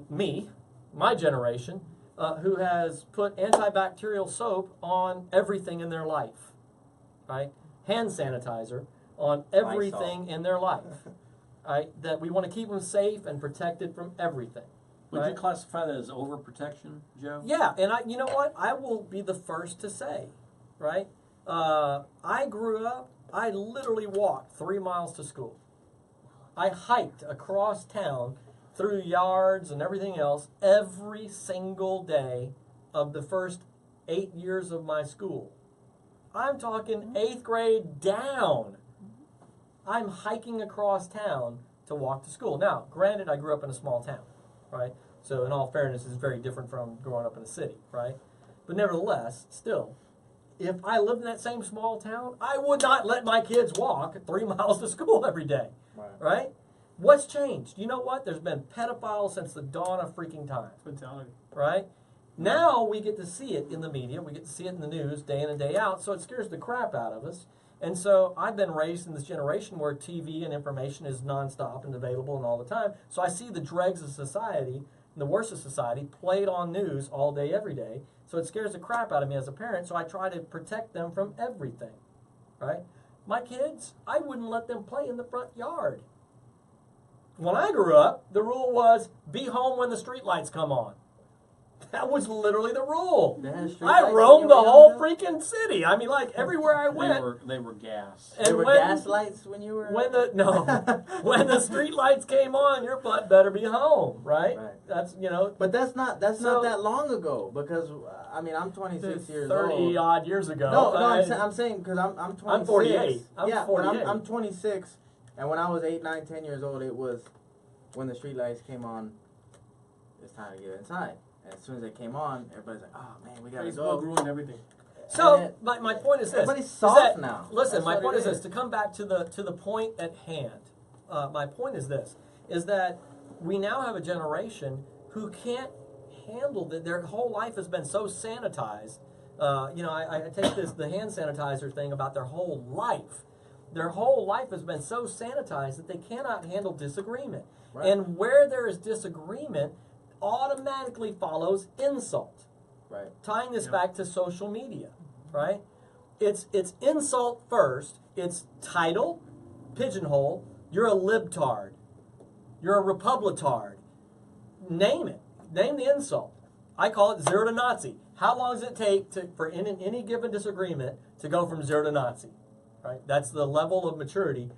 me, my generation, who has put antibacterial soap on everything in their life, right? Hand sanitizer on everything in their life. Right, that we want to keep them safe and protected from everything.
Would you classify that as overprotection, Joe?
Yeah, and you know what? I will be the first to say, right? I grew up, I literally walked 3 miles to school. I hiked across town through yards and everything else every single day of the first 8 years of my school. I'm talking 8th grade down. I'm hiking across town to walk to school. Now, granted, I grew up in a small town, right? So in all fairness, it's very different from growing up in a city, right? But nevertheless, still, if I lived in that same small town, I would not let my kids walk 3 miles to school every day, right? What's changed? You know what? There's been pedophiles since the dawn of freaking time.
Mentality.
Right? Now we get to see it in the media. We get to see it in the news day in and day out, so it scares the crap out of us. And so I've been raised in this generation where TV and information is nonstop and available and all the time. So I see the dregs of society, the worst of society, played on news all day, every day. So it scares the crap out of me as a parent, so I try to protect them from everything, right? My kids, I wouldn't let them play in the front yard. When I grew up, the rule was be home when the street lights come on. That was literally the rule. I roamed the whole freaking city. I mean, like everywhere I went.
They were gas.
And were gas lights when you were.
When the street lights came on, your butt better be home, right? That's
But that's not that long ago because I mean I'm 26 years old.
30 odd years ago.
No, I'm saying because I'm 26.
I'm 48.
Yeah,
48.
but I'm 26, and when I was 8, 9, 10 years old, it was when the street lights came on. It's time to get inside. And as soon as they came on, everybody's like, "Oh man, we gotta go."
Facebook ruined everything.
So my point is this:
everybody's soft now.
Listen, my point is this: to come back to the point at hand. My point is this: is that we now have a generation who can't handle that. Their whole life has been so sanitized I take the hand sanitizer thing about their whole life. Their whole life has been so sanitized that they cannot handle disagreement.
Right.
And where there is disagreement, automatically follows insult.
Right.
Tying this back to social media, right? It's insult first. It's title, pigeonhole. You're a libtard. You're a republitard. Name it. Name the insult. I call it 0 to Nazi. How long does it take for any given disagreement to go from 0 to Nazi? Right. That's the level of maturity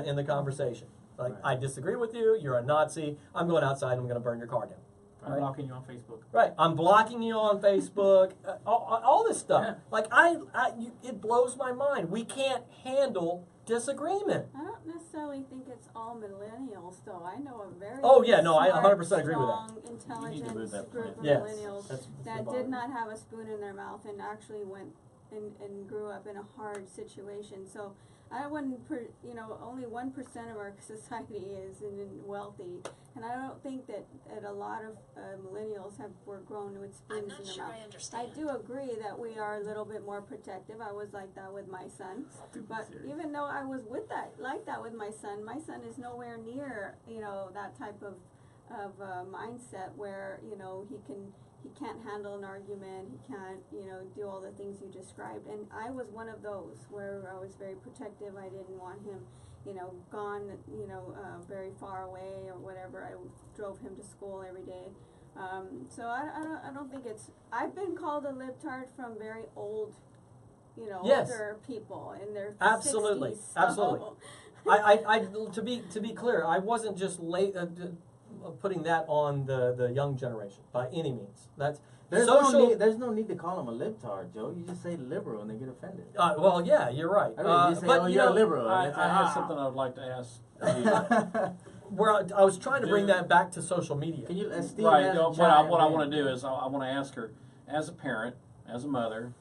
in the conversation. Like, I disagree with you. You're a Nazi. I'm going outside and I'm going to burn your car down.
I'm blocking you on Facebook.
Right, I'm blocking you on Facebook. All this stuff.
Yeah.
Like it blows my mind. We can't handle disagreement.
I don't necessarily think it's all millennials, though. I know a very
I
smart,
100% agree with that.
strong,
You need to
intelligent
move that
group
point.
of
Yes.
millennials that did not have a spoon in their mouth and actually went and grew up in a hard situation. So I wouldn't, only 1% of our society is wealthy, and I don't think that a lot of millennials were grown with spoons in their mouth. I do agree that we are a little bit more protective. I was like that with my son, but even though I was like that with my son is nowhere near that type of mindset where he can't handle an argument, he can't, do all the things you described. And I was one of those where I was very protective. I didn't want him, gone, very far away or whatever. I drove him to school every day. So I don't think I've been called a libtard from very old,
Yes.
older people in their
Absolutely.
60s. So.
Absolutely. To be clear, I wasn't just putting that on the young generation by any means. That's
There's
social.
there's no need to call them a libtard, Joe. You just say liberal and they get offended.
Well, yeah, you're right.
I mean, you just say,
but
oh,
you
you're a
know,
liberal.
I
and it's
have something I would like to ask.
where I was trying to bring that back to social media.
Can you, Steve?
Right.
has
What
chimed
I
in.
want to do is I want to ask her, as a parent, as a mother,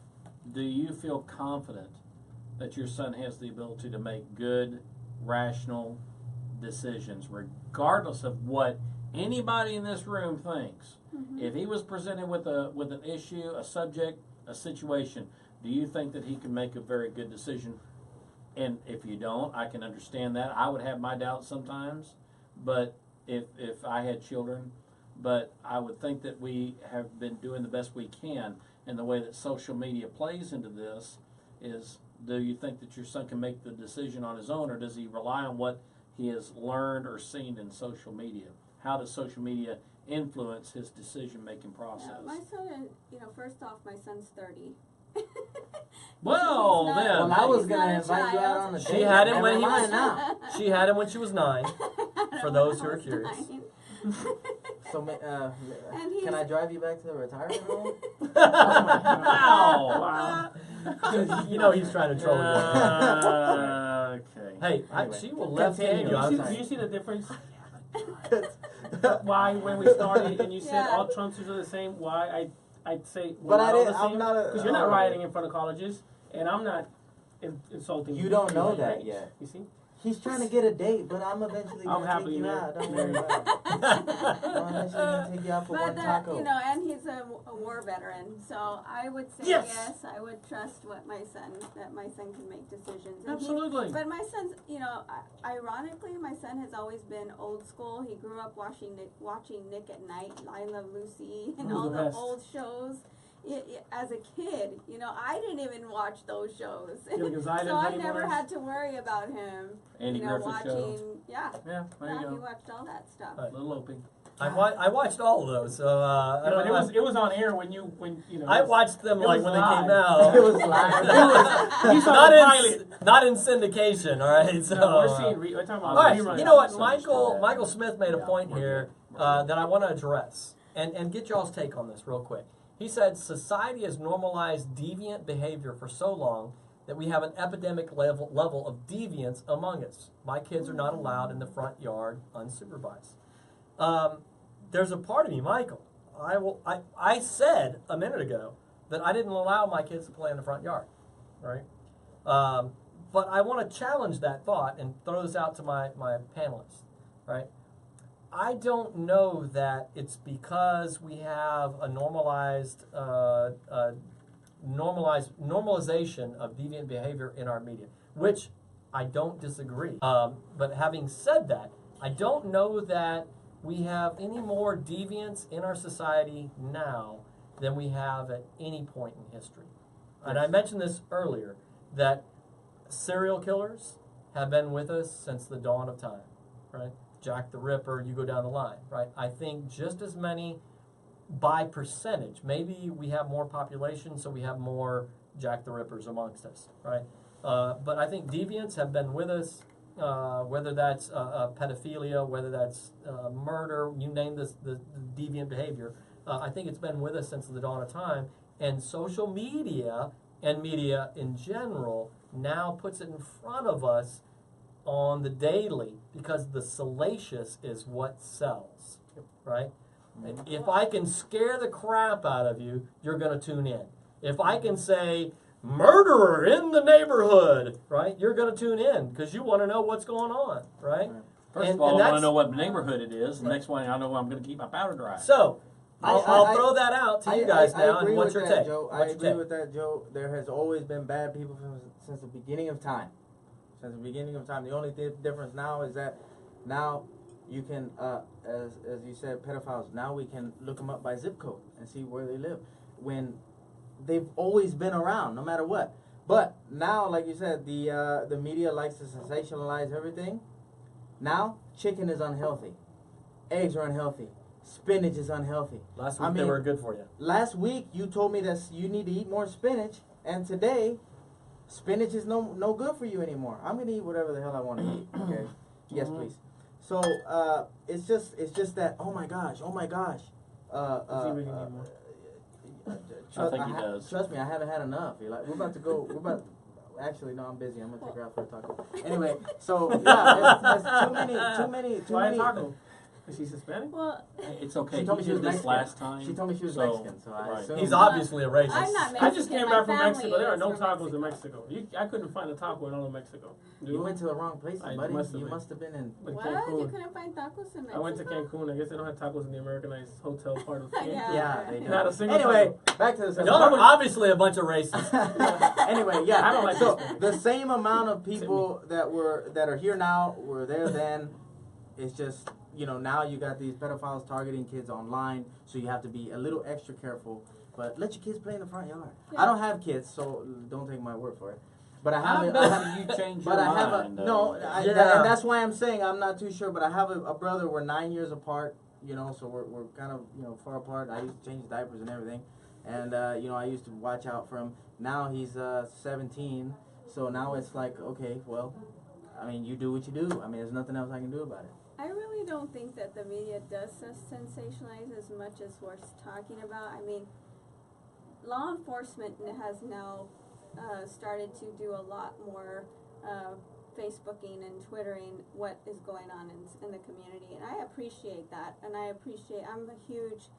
do you feel confident that your son has the ability to make good, rational decisions, regardless of what anybody in this room thinks?
Mm-hmm.
If he was presented with an issue, a subject, a situation, do you think that he can make a very good decision? And if you don't, I can understand that. I would have my doubts sometimes, but if I had children, but I would think that we have been doing the best we can. And the way that social media plays into this is, do you think that your son can make the decision on his own, or does he rely on what he has learned or seen in social media? How does social media influence his decision-making process?
Yeah, my son, first off, my son's 30.
Well,
He's not-
then.
Well, I was
he's
gonna
not a
invite you out
child.
on a date.
She had him
Never
when he
mind
was
now.
She had him when she was 9. For those who are curious.
So,
And he's-
can I drive you back to the retirement home?
Wow.
You know he's trying to troll you.
Okay.
Hey,
Anyway.
she will left hand you. I'm
Do
sorry.
you see the difference? Why, when we started and you said
Yeah.
all Trumpsters are the same, why I'd say we're
But
not
I
all
didn't.
the
I'm
same?
not a.
Because you're not rioting in front of colleges, and I'm not insulting you.
You don't know
Right?
that yet.
You see?
He's trying to get a date, but I'm eventually
I'm
gonna
happy
take you
there.
out. Don't worry about it. I'm eventually gonna take you out for one
But
taco.
and he's a war veteran, so I would say
Yes.
I would trust that my son can make decisions. And
Absolutely.
But my son's, ironically, my son has always been old school. He grew up watching Nick at Night, I Love Lucy, and
Ooh,
all
the
the
best.
old shows. As a kid, I didn't even watch those shows,
Gilligan's
so
Island,
I
Honey
never
Buns.
had to worry about him.
Andy Griffith
watching,
shows.
yeah,
Yeah, there you
he
go.
watched all that stuff.
Little Opie.
I watched all of those, so I
Yeah,
don't
but
know.
it was on air when you know.
I watched them
it
like
was
when they
live.
came out.
It was live.
You saw the pilot.
not in syndication, all right. So
No, we're seeing. We're talking about
all right,
reruns.
you know what?
So
Michael Smith made a
Yeah,
point
we're
here
good. We're good.
that I want to address and get y'all's take on this real quick. He said society has normalized deviant behavior for so long that we have an epidemic level of deviance among us. My kids are not allowed in the front yard unsupervised. There's a part of me, Michael. I said a minute ago that I didn't allow my kids to play in the front yard, right? But I want to challenge that thought and throw this out to my panelists, right? I don't know that it's because we have a normalized normalization of deviant behavior in our media, which I don't disagree. But having said that, I don't know that we have any more deviance in our society now than we have at any point in history. And I mentioned this earlier, that serial killers have been with us since the dawn of time, right? Jack the Ripper, you go down the line, right? I think just as many by percentage. Maybe we have more population, so we have more Jack the Rippers amongst us, right? But I think deviants have been with us, whether that's pedophilia, whether that's murder, you name this, the deviant behavior. I think it's been with us since the dawn of time, and social media and media in general now puts it in front of us on the daily because the salacious is what sells, right? And if I can scare the crap out of you, you're going to tune in. If I can say, murderer in the neighborhood, right, you're going to tune in because you want to know what's going on, right?
First of all, I want to know what neighborhood it is. The next one, I know I'm going to keep my powder dry.
So, I'll throw that out to you guys now, and what's your take?
I agree with that, Joe. There has always been bad people since the beginning of time. Since the beginning of time. The only difference now is that now you can, as you said, pedophiles, now we can look them up by zip code and see where they live. When they've always been around, no matter what. But now, like you said, the media likes to sensationalize everything. Now, chicken is unhealthy. Eggs are unhealthy. Spinach is unhealthy.
Last week they were good for you.
Last week you told me that you need to eat more spinach, and today spinach is no good for you anymore. I'm gonna eat whatever the hell I want to eat. Okay. Yes, please. So it's just that. Oh my gosh.
Does he really need more?
I think he does.
Trust me, I haven't had enough. We're about to go. Actually, no, I'm busy. I'm gonna take her out for a taco. Anyway, so yeah, it's too many.
Why a taco? Is she Hispanic?
Well,
it's okay.
She told me she was
this
Mexican.
last time.
She told me she was Mexican, so I assume.
He's obviously a racist.
I'm not Mexican.
I just came back from
My
Mexico. There are no
family
tacos in Mexico. I couldn't find a taco in all of Mexico.
You went to the wrong place, buddy. You
been.
must have been in.
Like
What?
Cancun.
You couldn't find tacos in Mexico?
I went to Cancun. I guess they don't have tacos in the Americanized hotel part of Cancun.
Yeah.
They do.
Not a single
Anyway,
taco.
back to the subject.
Y'all are obviously a bunch of racists.
Anyway, yeah.
I don't like
so
Hispanics.
the same amount of people that are here now were there then. It's just, now you got these pedophiles targeting kids online, so you have to be a little extra careful. But let your kids play in the front yard.
Yeah.
I don't have kids, so don't take my word for it. But I
How
have.
about you change your
But I have
mind?
and that's why I'm saying I'm not too sure. But I have a brother. We're 9 years apart. So we're kind of far apart. I used to change diapers and everything, and I used to watch out for him. Now he's 17, so now it's like, okay, well, I mean, you do what you do. I mean, there's nothing else I can do about it.
I really don't think that the media does sensationalize as much as we're talking about. I mean, law enforcement has now started to do a lot more Facebooking and Twittering what is going on in the community, and I appreciate that. And I'm a huge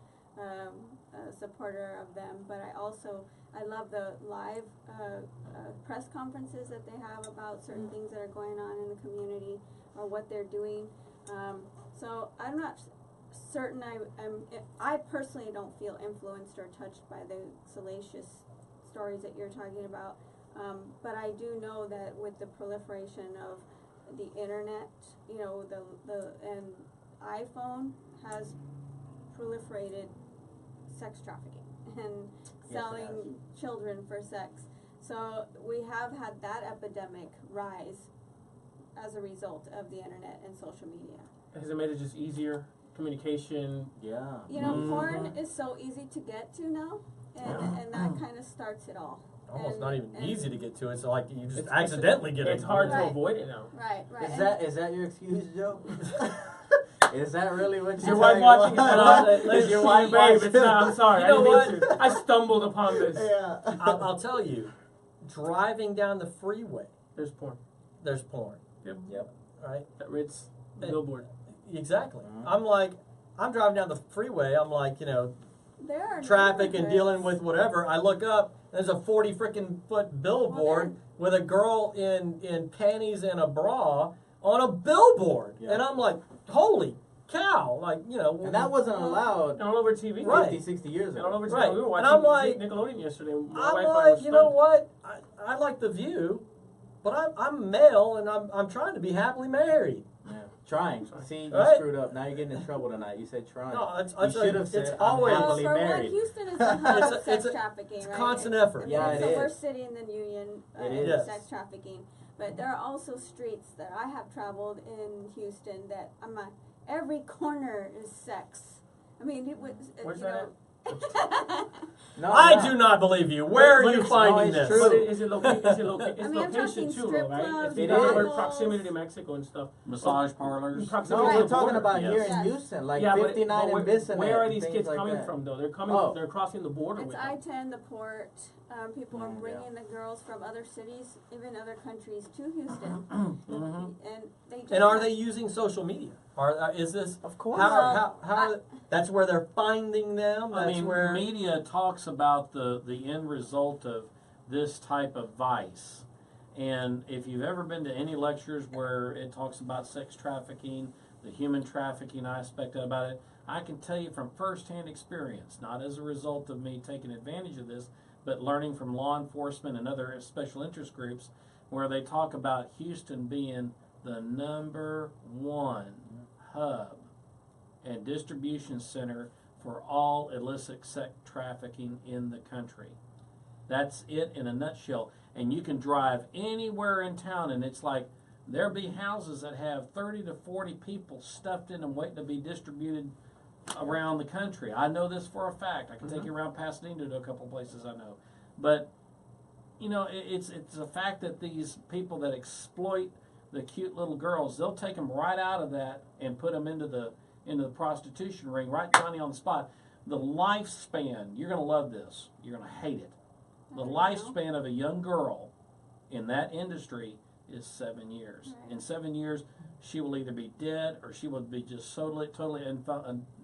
supporter of them, but I love the live press conferences that they have about certain things that are going on in the community or what they're doing. So I'm not certain I personally don't feel influenced or touched by the salacious stories that you're talking about. But I do know that with the proliferation of the internet, and iPhone has proliferated sex trafficking and selling children for sex. So we have had that epidemic rise as a result of the internet and social media.
Has it made it just easier? Communication?
Yeah.
Porn is so easy to get to now, and that kind of starts it all.
Almost not even easy to get to. It's like you just accidentally get it.
It's hard to
Right.
avoid it now.
Right.
Is that your excuse, Joe? Is that really what
Is
you're
your wife watching?
Is your wife
Babe,
watching?
it's not. I'm sorry.
You know
I didn't mean to. I stumbled upon this.
Yeah.
I'll tell you, driving down the freeway,
There's porn.
there's porn.
Yep.
Right?
That Ritz billboard.
Exactly.
Mhm.
I'm driving down the freeway. I'm like,
There are
traffic and dealing
neighborhoods.
with whatever. I look up, there's a 40 freaking foot billboard with a girl in panties and a bra on a billboard.
Yeah.
And I'm like, holy cow, like, you know.
And that wasn't allowed
And all over TV.
Right.
50, 60 years
And all
ago.
over TV.
Right.
We were
And
watching
I'm like-
Nickelodeon yesterday. My
I'm
Wi-Fi
like,
was
you know
stuck.
what? I like The View, but I'm male and I'm trying to be happily married.
Yeah. Trying. See, you
Right.
screwed up. Now you're getting in trouble tonight. You said trying.
No, it's
you should have
it's
said
always
I'm
Well,
happily
for
married.
one, Houston is the hub
It's
of
a-
sex
it's a-
trafficking,
it's a
right?
constant effort.
Yeah,
it's
it
the
is.
worst city in the union
It
in
is.
Yes.
sex trafficking. But there are also streets that I have traveled in Houston that every corner is sex. I mean, it was.
Where's
you
that
know,
No,
I
no.
do not believe you. Where are
But
you
it's-
finding
it's
this?
true.
But is it location? It's
I mean, I'm
location
talking
too,
strip
right?
clubs,
It's
It
because
is.
we're proximity to Mexico and stuff.
Massage parlors.
Proximity
No,
to
we're
the
talking
border.
about here
Yes.
in Houston, like
Yeah,
59
but
and Bissonnette.
where are
and
these
things
kids
like
coming
that.
from though? They're coming.
Oh.
They're crossing the border
It's
with them.
I-10, the port. People are
Yeah.
bringing the girls from other cities, even other countries, to Houston,
Mhm.
and they. Just
And are they using social media? Is this
Of course.
how that's where they're finding them? That's
I mean,
where
media talks about the end result of this type of vice. And if you've ever been to any lectures where it talks about sex trafficking, the human trafficking aspect about it, I can tell you from firsthand experience, not as a result of me taking advantage of this, but learning from law enforcement and other special interest groups, where they talk about Houston being the #1 hub and distribution center for all illicit sex trafficking in the country. That's it in a nutshell. And you can drive anywhere in town, and it's like there'll be houses that have 30 to 40 people stuffed in them waiting to be distributed around the country. I know this for a fact. I can take you around Pasadena to a couple places I know. But, you know, it's a fact that these people that exploit the cute little girls, they'll take them right out of that and put them into the prostitution ring, right Johnny on the spot. The lifespan, you're going to love this. You're going to hate it. The lifespan of a young girl in that industry is 7 years.
Right.
In 7 years, she will either be dead or she will be just totally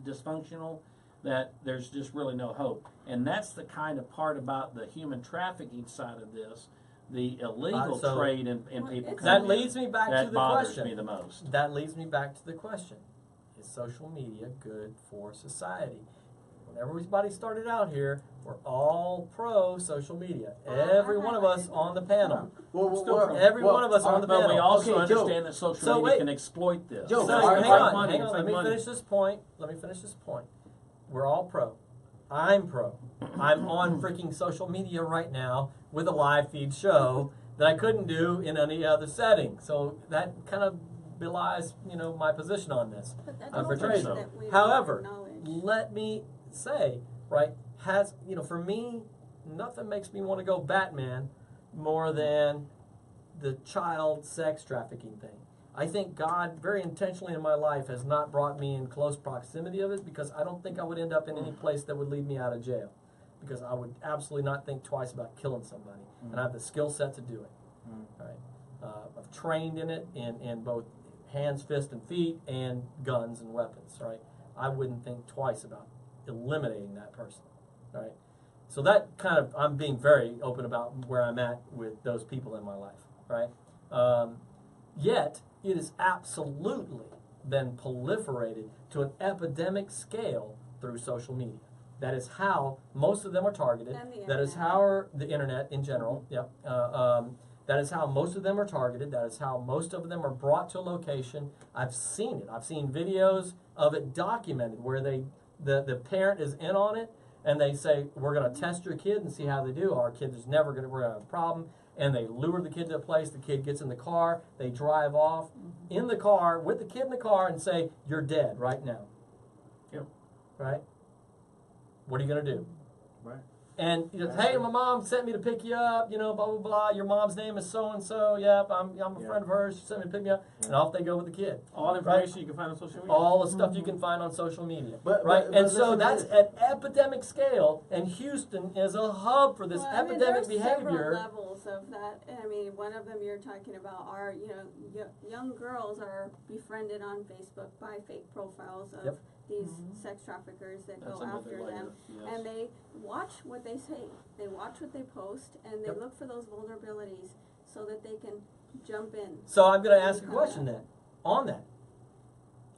dysfunctional, that there's just really no hope. And that's the kind of part about the human trafficking side of this, the illegal
So-
trade in
Well,
people.
it's-
that
coming in.
leads me back
That
to the
bothers
question.
me the most.
That leads me back to the question: is social media good for society? When everybody started out here, we're all pro social media. Every one of us on the panel. Every one of us on the
But
panel.
we also
Okay, Joe.
understand that social
So
media
wait.
can exploit this.
Joe,
So,
That's
hang
fake
hang on,
money,
hang
it's
on.
fake
Let me
money.
finish this point. We're all pro. I'm pro. I'm on freaking social media right now with a live feed show that I couldn't do in any other setting. So that kind of belies, my position on this.
But that's
I'm
also
portrayed.
something that we don't
However,
acknowledge.
let me say, right, for me, nothing makes me want to go Batman more than the child sex trafficking thing. I think God, very intentionally in my life, has not brought me in close proximity of it, because I don't think I would end up in any place that would lead me out of jail. Because I would absolutely not think twice about killing somebody. And I have the skill set to do it. Right? I've trained in it in both hands, fists, and feet, and guns and weapons. Right? I wouldn't think twice about eliminating that person. Right? So that kind of, I'm being very open about where I'm at with those people in my life. Right? Yet, it has absolutely been proliferated to an epidemic scale through social media. That is how most of them are targeted.
And the
That is
internet.
how the internet in general. Yep. That is how most of them are targeted. That is how most of them are brought to a location. I've seen it. I've seen videos of it documented where the parent is in on it, and they say, we're going to test your kid and see how they do. Our kid is never going to, we're going to have a problem. And they lure the kid to a place, the kid gets in the car, they drive off in the car with the kid in the car and say, you're dead right now.
Yep.
Right? What are you going to do?
Right.
And hey, my mom sent me to pick you up, blah, blah, blah. Your mom's name is so-and-so. Yep, I'm a friend of hers. She sent me to pick me up. And off they go with the kid.
All the information you can find on social media.
All the stuff you can find on social media.
But
And so
listen to
that's
this.
at epidemic scale, and Houston is a hub for this
Well, I mean,
epidemic
there's
behavior.
several levels of that. I mean, one of them you're talking about are, young girls are befriended on Facebook by fake profiles of
Yep.
these sex traffickers that
That's
go
another
after
layer,
them.
yes.
And they watch what they say. They watch what they post, and they
Yep.
look for those vulnerabilities so that they can jump in.
So I'm going to ask a question then on that.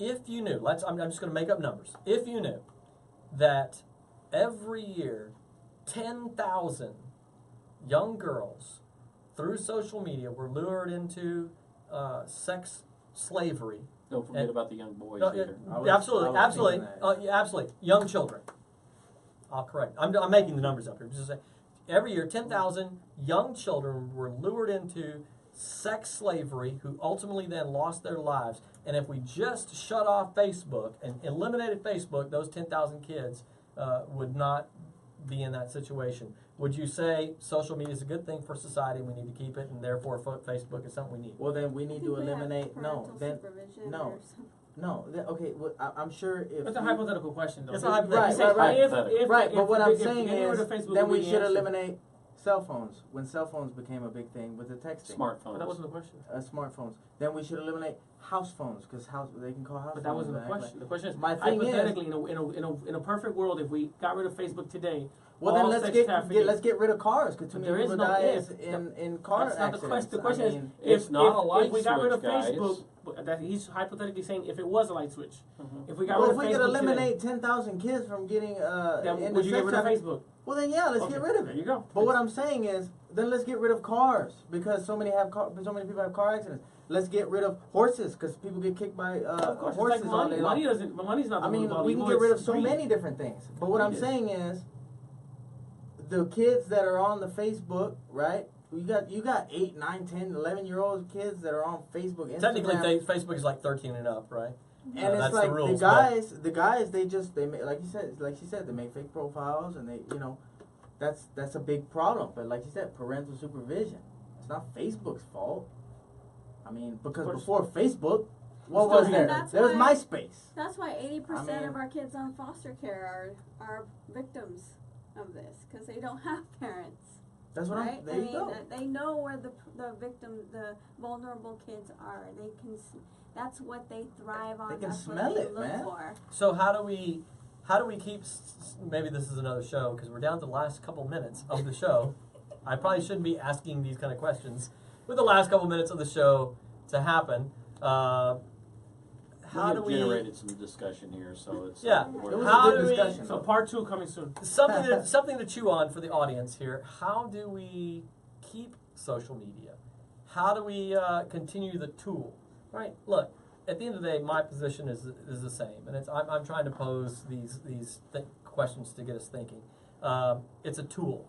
if you knew, I'm just going to make up numbers. If you knew that every year 10,000 young girls through social media were lured into sex slavery.
Don't forget about the young boys
No,
either.
absolutely. Young children. I'll correct. I'm making the numbers up here. Just say, every year, 10,000 young children were lured into sex slavery, who ultimately then lost their lives. And if we just shut off Facebook and eliminated Facebook, those 10,000 kids would not be in that situation. Would you say social media is a good thing for society, we need to keep it, and therefore Facebook is something we need?
Well, then we need to eliminate. Okay. Well, I'm sure if
It's a hypothetical question, though.
It's a hypothetical.
Right. But what I'm
if
saying
any
is,
of the Facebook
then
would
we
be
should
answered.
eliminate cell phones when cell phones became a big thing with the texting.
Smartphones.
But that wasn't the question.
Smartphones. Then we should eliminate house phones because they can call house
But
phones.
that wasn't the
and act
question. The question is,
My thing is-
hypothetically, in a perfect world, if we got rid of Facebook today,
Well, then
all
let's
sex
get
trafficking-
let's get rid of cars because too
But
many
there is
people
no
die
if.
in car
That's not the
accidents.
question. The question is,
It's not a light
if we got rid of
switch, guys.
Facebook, that he's hypothetically saying if it was a light switch, if we got
Well,
rid
if
of
we could
Facebook
eliminate 10,000 kids from getting
today, then
into
would you
sex
get rid of
trafficking,
Facebook?
well then yeah, let's
Okay,
get rid of
there
it.
you go.
But what I'm saying is, then let's get rid of cars because so many people have car accidents. Let's get rid of horses because people get kicked by
Of course,
horses
it's like
all
money.
day long.
Money's not the
I mean,
one
we can get rid of so many different things. But what I'm
Greed is.
saying is, the kids that are on the Facebook, right? You got 8, 9, 10, 11-year-old kids that are on Facebook, Instagram.
Technically, Facebook is like 13 and up, right?
And it's
that's
like
the rules,
the guys, they make, like she said, they make fake profiles and that's a big problem. But like you said, parental supervision. It's not Facebook's fault. I mean, because before Facebook, what was there? There was MySpace.
That's why 80%
I mean-
of our kids on foster care are victims of this because they don't have parents.
That's what
Right?
there you go.
They know where the vulnerable kids are. They can. That's what they thrive on.
They can
that's
smell
what they
it,
look
man.
for.
So how do we keep? Maybe this is another show because we're down to the last couple minutes of the show. I probably shouldn't be asking these kind of questions with the last couple minutes of the show to happen. How do we
generated some discussion here, so it's
Yeah.
It was
How
a good
do we-
discussion.
So part 2 coming soon.
something to chew on for the audience here? How do we keep social media? How do we continue the tool? Right. Look, at the end of the day, my position is the same, and I'm trying to pose these questions to get us thinking. It's a tool,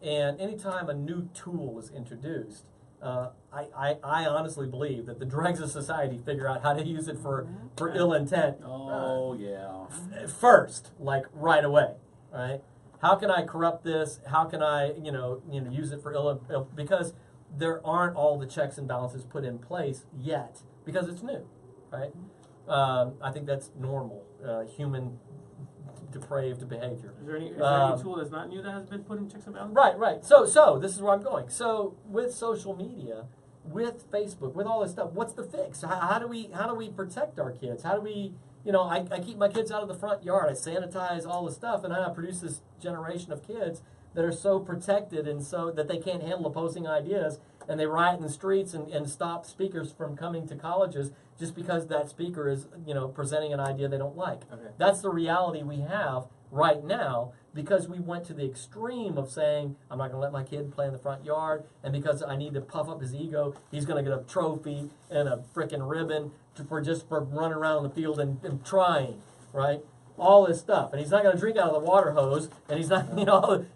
and anytime a new tool is introduced, I honestly believe that the dregs of society figure out how to use it for ill intent
Oh yeah.
first, like right away, right? How can I corrupt this? How can I, use it for ill? Because there aren't all the checks and balances put in place yet because it's new, right? I think that's normal, human depraved behavior.
Is there any tool that's not new that has been put in checks and balances?
Right. So this is where I'm going. So with social media, with Facebook, with all this stuff, what's the fix? How do we protect our kids? How do we, I keep my kids out of the front yard. I sanitize all the stuff, and I produce this generation of kids that are so protected and so that they can't handle opposing ideas, and they riot in the streets and stop speakers from coming to colleges just because that speaker is, presenting an idea they don't like.
Okay.
That's the reality we have right now because we went to the extreme of saying, I'm not going to let my kid play in the front yard, and because I need to puff up his ego, he's going to get a trophy and a frickin' ribbon for running around in the field and trying, right? All this stuff. And he's not going to drink out of the water hose, and he's not,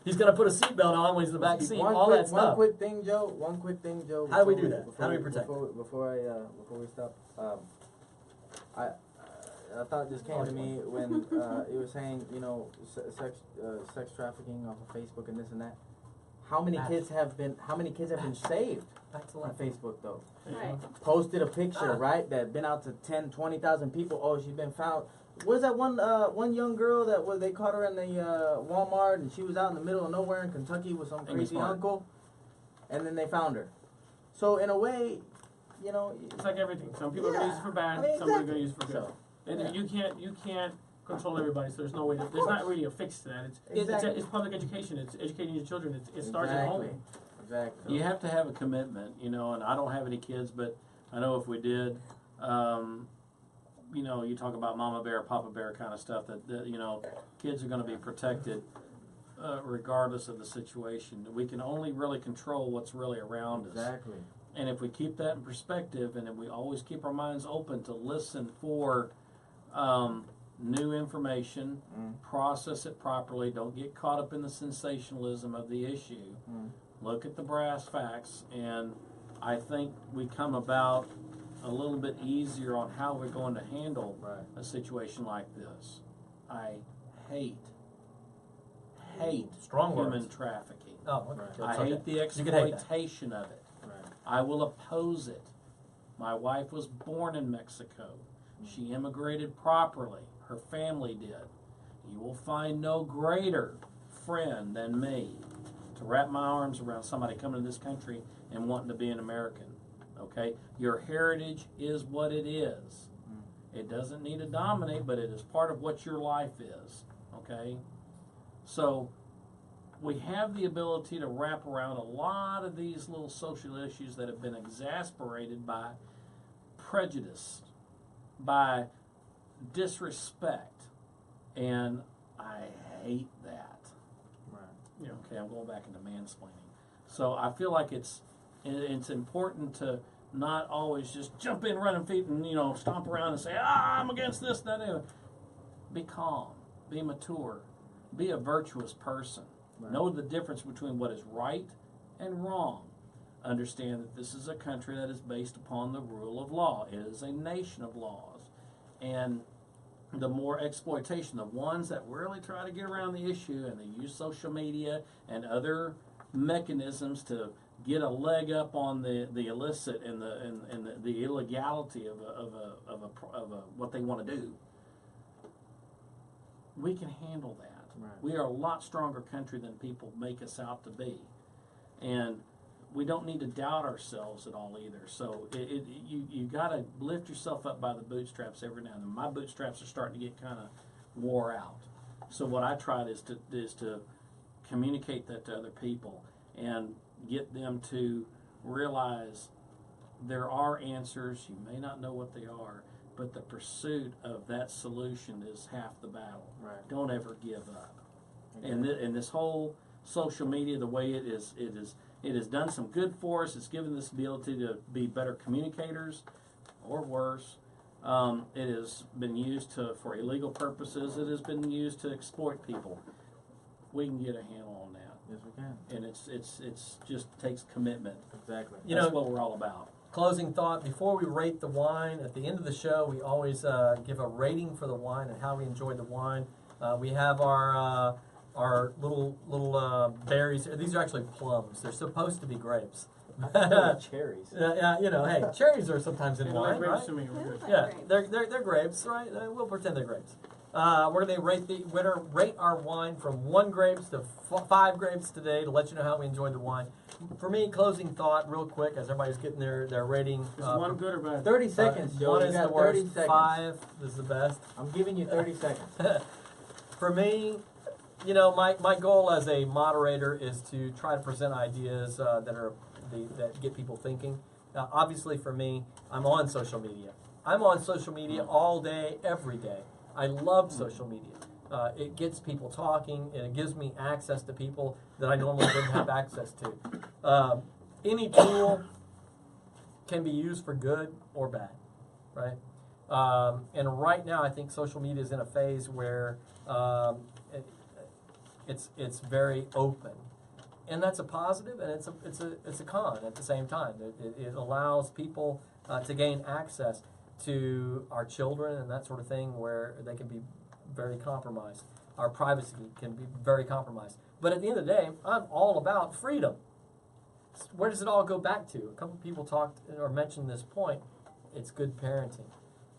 he's going to put a seatbelt on when he's in the back seat, all that stuff.
One quick thing, Joe.
How do we do that? How do we protect?
Before we stop, I thought this came to me when you were saying, sex trafficking off of Facebook and this and that. How many kids have been saved on Facebook though?
Right.
Posted a picture, right? That been out to 10, 20,000 people. Oh, she's been found. Was that one young girl that they caught her in the Walmart and she was out in the middle of nowhere in Kentucky with some crazy uncle, and then they found her. So in a way,
It's like everything. Some people are going to use it for bad. Some are going to use it for good. And you can't control everybody. So there's no way. There's not really a fix to that. It's public education. It's educating your children. It starts at home.
Exactly.
You have to have a commitment, and I don't have any kids, but I know if we did, you know, you talk about mama bear, papa bear kind of stuff, that you know, kids are going to be protected regardless of the situation. We can only really control what's really around us.
Exactly.
And if we keep that in perspective, and if we always keep our minds open to listen for new information, process it properly, don't get caught up in the sensationalism of the issue, look at the brass facts, and I think we come about a little bit easier on how we're going to handle a situation like this. I hate
Strong
human
words.
trafficking.
Oh, okay.
Right.
That's
I
okay.
hate the
You can hate that.
exploitation of it.
Right.
I will oppose it. My wife was born in Mexico. She immigrated properly. Her family did. You will find no greater friend than me to wrap my arms around somebody coming to this country and wanting to be an American. Okay? Your heritage is what it is. It doesn't need to dominate, but it is part of what your life is. Okay? So we have the ability to wrap around a lot of these little social issues that have been exasperated by prejudice, by disrespect, and I hate that.
Right.
Yeah.
Okay, I'm going back into mansplaining. So I feel like it's important to not always just jump in running feet and, you know, stomp around and say, I'm against this, that, and the other. Be calm, be mature, be a virtuous person.
Right.
Know the difference between what is right and wrong. Understand that this is a country that is based upon the rule of law. It is a nation of laws. And the more exploitation, the ones that really try to get around the issue and they use social media and other mechanisms to get a leg up on the illicit and the illegality of what they want to do, we can handle that.
Right.
We are a lot stronger country than people make us out to be, and we don't need to doubt ourselves at all either. So you got to lift yourself up by the bootstraps every now and then. My bootstraps are starting to get kind of wore out. So what I tried is to communicate that to other people and get them to realize there are answers. You may not know what they are, but the pursuit of that solution is half the battle.
Right.
Don't ever give up.
Okay.
And this whole social media, the way it has done some good for us. It's given us the ability to be better communicators, or worse. It has been used for illegal purposes. It has been used to exploit people. We can get a handle on that.
Yes, we can.
And it's just takes commitment.
Exactly.
You
That's
know,
what we're all about.
Closing thought, before we rate the wine, at the end of the show, we always give a rating for the wine and how we enjoyed the wine. We have our little berries. These are actually plums. They're supposed to be grapes.
Cherries.
You know, hey, cherries are sometimes in
They
wine,
like grapes
right?
to me. We're good.
Yeah, they're grapes, right? We'll pretend they're grapes. We're going to rate our wine from 1 grapes to 5 grapes today to let you know how we enjoyed the wine. For me, closing thought, real quick, as everybody's getting their rating.
Is one good or bad?
30 seconds, Joe.
1
You
is
got
the worst,
30 seconds.
5 is the best.
I'm giving you 30 seconds.
For me, you know, my goal as a moderator is to try to present ideas that get people thinking. Now, obviously, for me, I'm on social media. I'm on social media all day, every day. I love social media. It gets people talking, and it gives me access to people that I normally wouldn't have access to. Any tool can be used for good or bad, right? And right now, I think social media is in a phase where it's very open, and that's a positive, and it's a con at the same time. It allows people to gain access to our children and that sort of thing, where they can be very compromised. Our privacy can be very compromised. But at the end of the day, I'm all about freedom. Where does it all go back to? A couple people talked or mentioned this point. It's good parenting.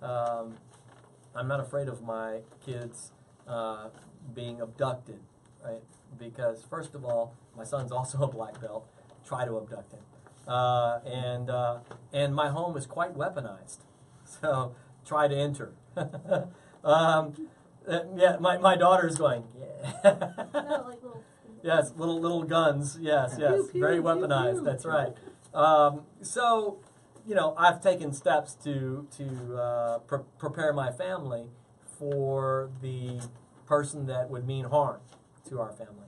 I'm not afraid of my kids being abducted, right? Because first of all, my son's also a black belt. Try to abduct him, and my home is quite weaponized. So try to enter. Yeah, my daughter's going. Yeah.
No, like little.
Yes, little guns. Yes, yes,
Pew, pew,
very
pew,
weaponized.
pew.
That's right. So I've taken steps to prepare my family for the person that would mean harm to our family.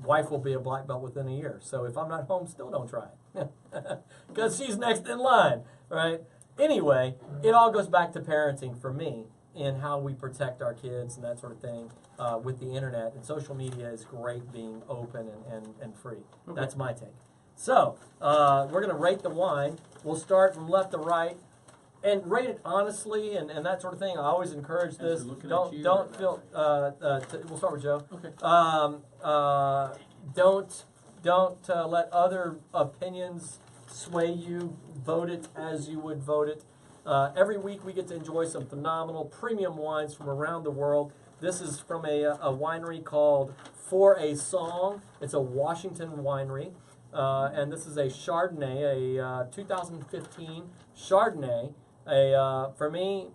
Wife will be a black belt within a year, so if I'm not home, still don't try it, because she's next in line, right? Anyway, it all goes back to parenting for me and how we protect our kids and that sort of thing with the internet. And social media is great being open and free. Okay. That's my take. So, we're going to rate the wine. We'll start from left to right and rate it honestly and that sort of thing. I always encourage this. Don't feel, we'll start with Joe.
Okay.
Don't let other opinions sway you. Vote it as you would vote it. Every week we get to enjoy some phenomenal premium wines from around the world. This is from a winery called For a Song. It's a Washington winery. And this is a Chardonnay, a 2015 Chardonnay. For me,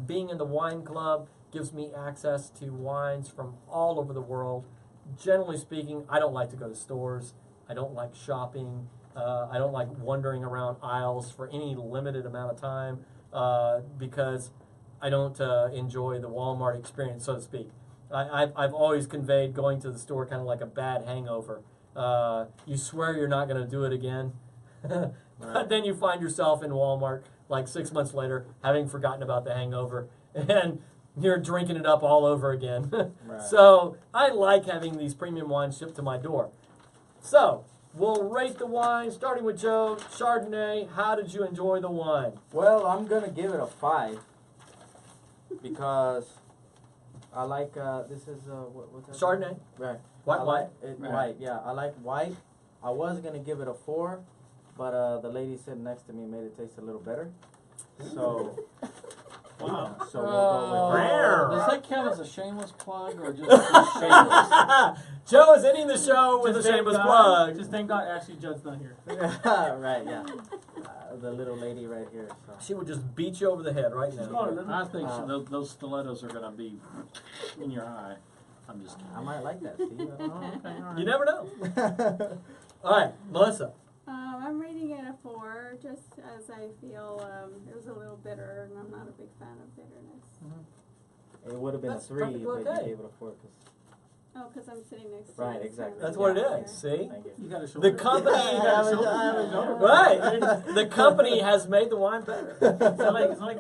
being in the wine club gives me access to wines from all over the world. Generally speaking, I don't like to go to stores. I don't like shopping. I don't like wandering around aisles for any limited amount of time because I don't enjoy the Walmart experience, so to speak. I've always conveyed going to the store kind of like a bad hangover. You swear you're not going to do it again, but then you find yourself in Walmart like 6 months later having forgotten about the hangover, and you're drinking it up all over again. Right. So I like having these premium wines shipped to my door. So we'll rate the wine, starting with Joe. Chardonnay, how did you enjoy the wine?
Well, I'm going to give it a 5 because I like, this is, what's that?
Chardonnay?
Right.
White.
Right. White, yeah. I like white. I was going to give it a 4, but the lady sitting next to me made it taste a little better. So,
wow.
So we'll go with
does that count as a shameless plug or just shameless?
Joe is ending the show with a shameless plug.
Just thank God Ashley Judd's not here.
Right, yeah. The little lady right here. So.
She would just beat you over the head right now.
I think those stilettos are going to be in your eye. I'm just kidding.
I might like that, Steve. I don't know.
Okay, all right.
You never know. All right, Melissa.
I'm rating it a 4, just as I feel it was a little bitter, and I'm not a big fan of bitterness.
It would have been
That's
a 3,
perfectly
but
okay.
you gave it a 4.
Because I'm sitting next to
Right,
you,
exactly.
so
That's
I'm
what it
here.
is. See?
Thank you.
You got a shoulder.
The company, right? The company has made the wine better.
It's like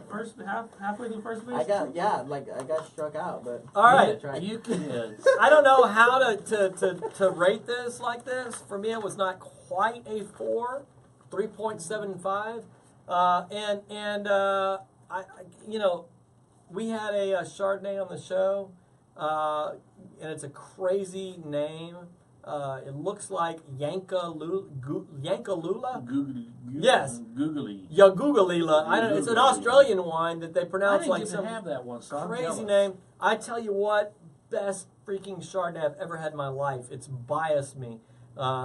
halfway through first base.
I got struck out, but
All right.
You kids.
I don't know how to rate this like this. For me, it was not quite a 4, 3.75, we had a Chardonnay on the show, and it's a crazy name. It looks like Yankalula. Yes.
Googly.
Yagugalila. It's an Australian wine that they pronounce like some
have that one, so
crazy name. I tell you what, best freaking Chardonnay I've ever had in my life. It's biased me.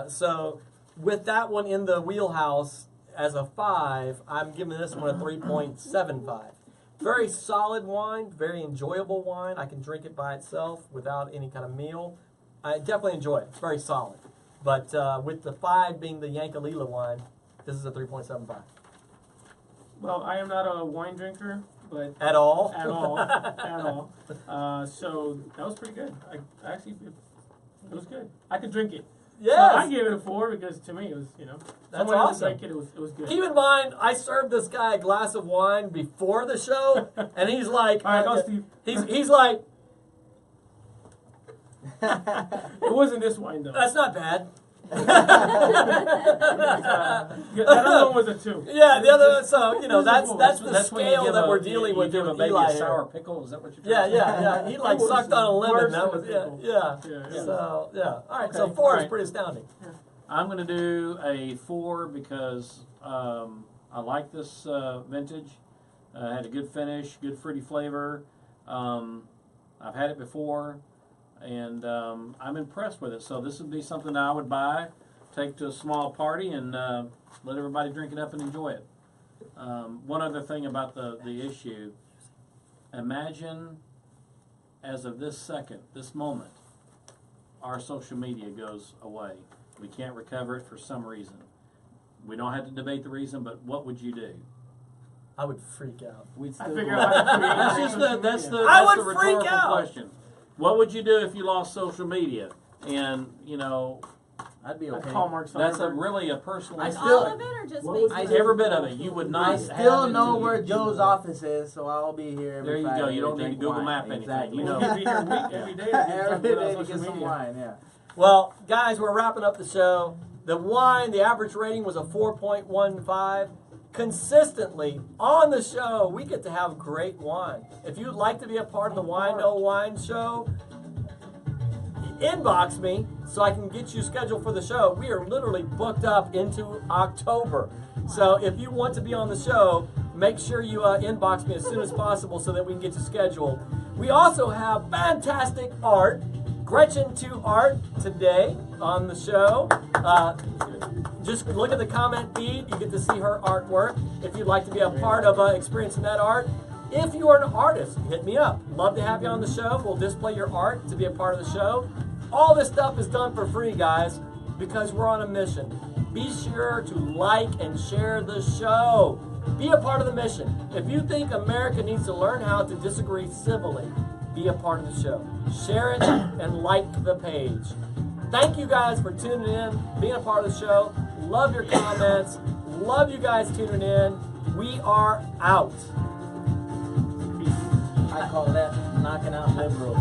So with that one in the wheelhouse as a 5, I'm giving this one a 3.75. Very solid wine, very enjoyable wine. I can drink it by itself without any kind of meal. I definitely enjoy it. It's very solid. But with the 5 being the Yankalila wine, this is a 3.75.
Well, I am not a wine drinker, but
At all?
at all. So that was pretty good. I actually, it was good. I could drink it.
Yes.
So I gave it a 4 because to me it was,
That's
someone else
awesome.
drank it. It was good.
Keep in mind, I served this guy a glass of wine before the show, and he's like,
All right, go, Steve.
he's like,
It wasn't this wine though.
that's not bad.
That other one was a 2.
Yeah, the other, so that's the
That's when you
scale
give
that
a-
we're dealing
you
with
give
here
a
with
baby
Eli
a
here.
sour pickle. Is that what you're
Yeah,
trying to say?
yeah. He like
Worse
sucked on a lemon.
worse
That
than
was
a
yeah,
pickle.
yeah. So yeah. All right. So
Okay,
4
all
is
right.
pretty astounding.
I'm going to do a 4 because I like this vintage. Had a good finish, good fruity flavor. I've had it before, and I'm impressed with it. So this would be something that I would buy, take to a small party, and let everybody drink it up and enjoy it. One other thing about the issue, imagine as of this second, this moment, our social media goes away. We can't recover it for some reason. We don't have to debate the reason, but what would you do?
I would freak out.
We'd
I
still
figure
go-
out how to create
That's just
social
that's
media.
the
I
that's
would
the
freak
rhetorical
out.
question. What would you do if you lost social media? And you know,
I'd be
I'd
okay.
call Mark
that's
Zuckerberg.
really a personal.
I
All
still-
of it or just
What would
Facebook?
you
Every bit of it. You would not.
I
have
still
it
know
to-
where Joe's office is, so I'll be here every
There you
Friday
go. You don't
to
need to
drink
Google
wine.
Map anything.
Exactly.
You know.
We'll be here every day to get
Every
drunk
day
without
to get
social
some
media.
wine, yeah.
Well, guys, we're wrapping up the show. The wine, the average rating was a 4.15. Consistently on the show, we get to have great wine. If you'd like to be a part of the Wine No Wine show, inbox me so I can get you scheduled for the show. We are literally booked up into October. So if you want to be on the show, make sure you inbox me as soon as possible so that we can get you scheduled. We also have fantastic art. Gretchen to Art today on the show. Just look at the comment feed. You get to see her artwork. If you'd like to be a part of experiencing that art, if you are an artist, hit me up. Love to have you on the show. We'll display your art to be a part of the show. All this stuff is done for free, guys, because we're on a mission. Be sure to like and share the show. Be a part of the mission. If you think America needs to learn how to disagree civilly, be a part of the show. Share it and like the page. Thank you guys for tuning in, being a part of the show. Love your comments. Love you guys tuning in. We are out.
I call that knocking out liberals.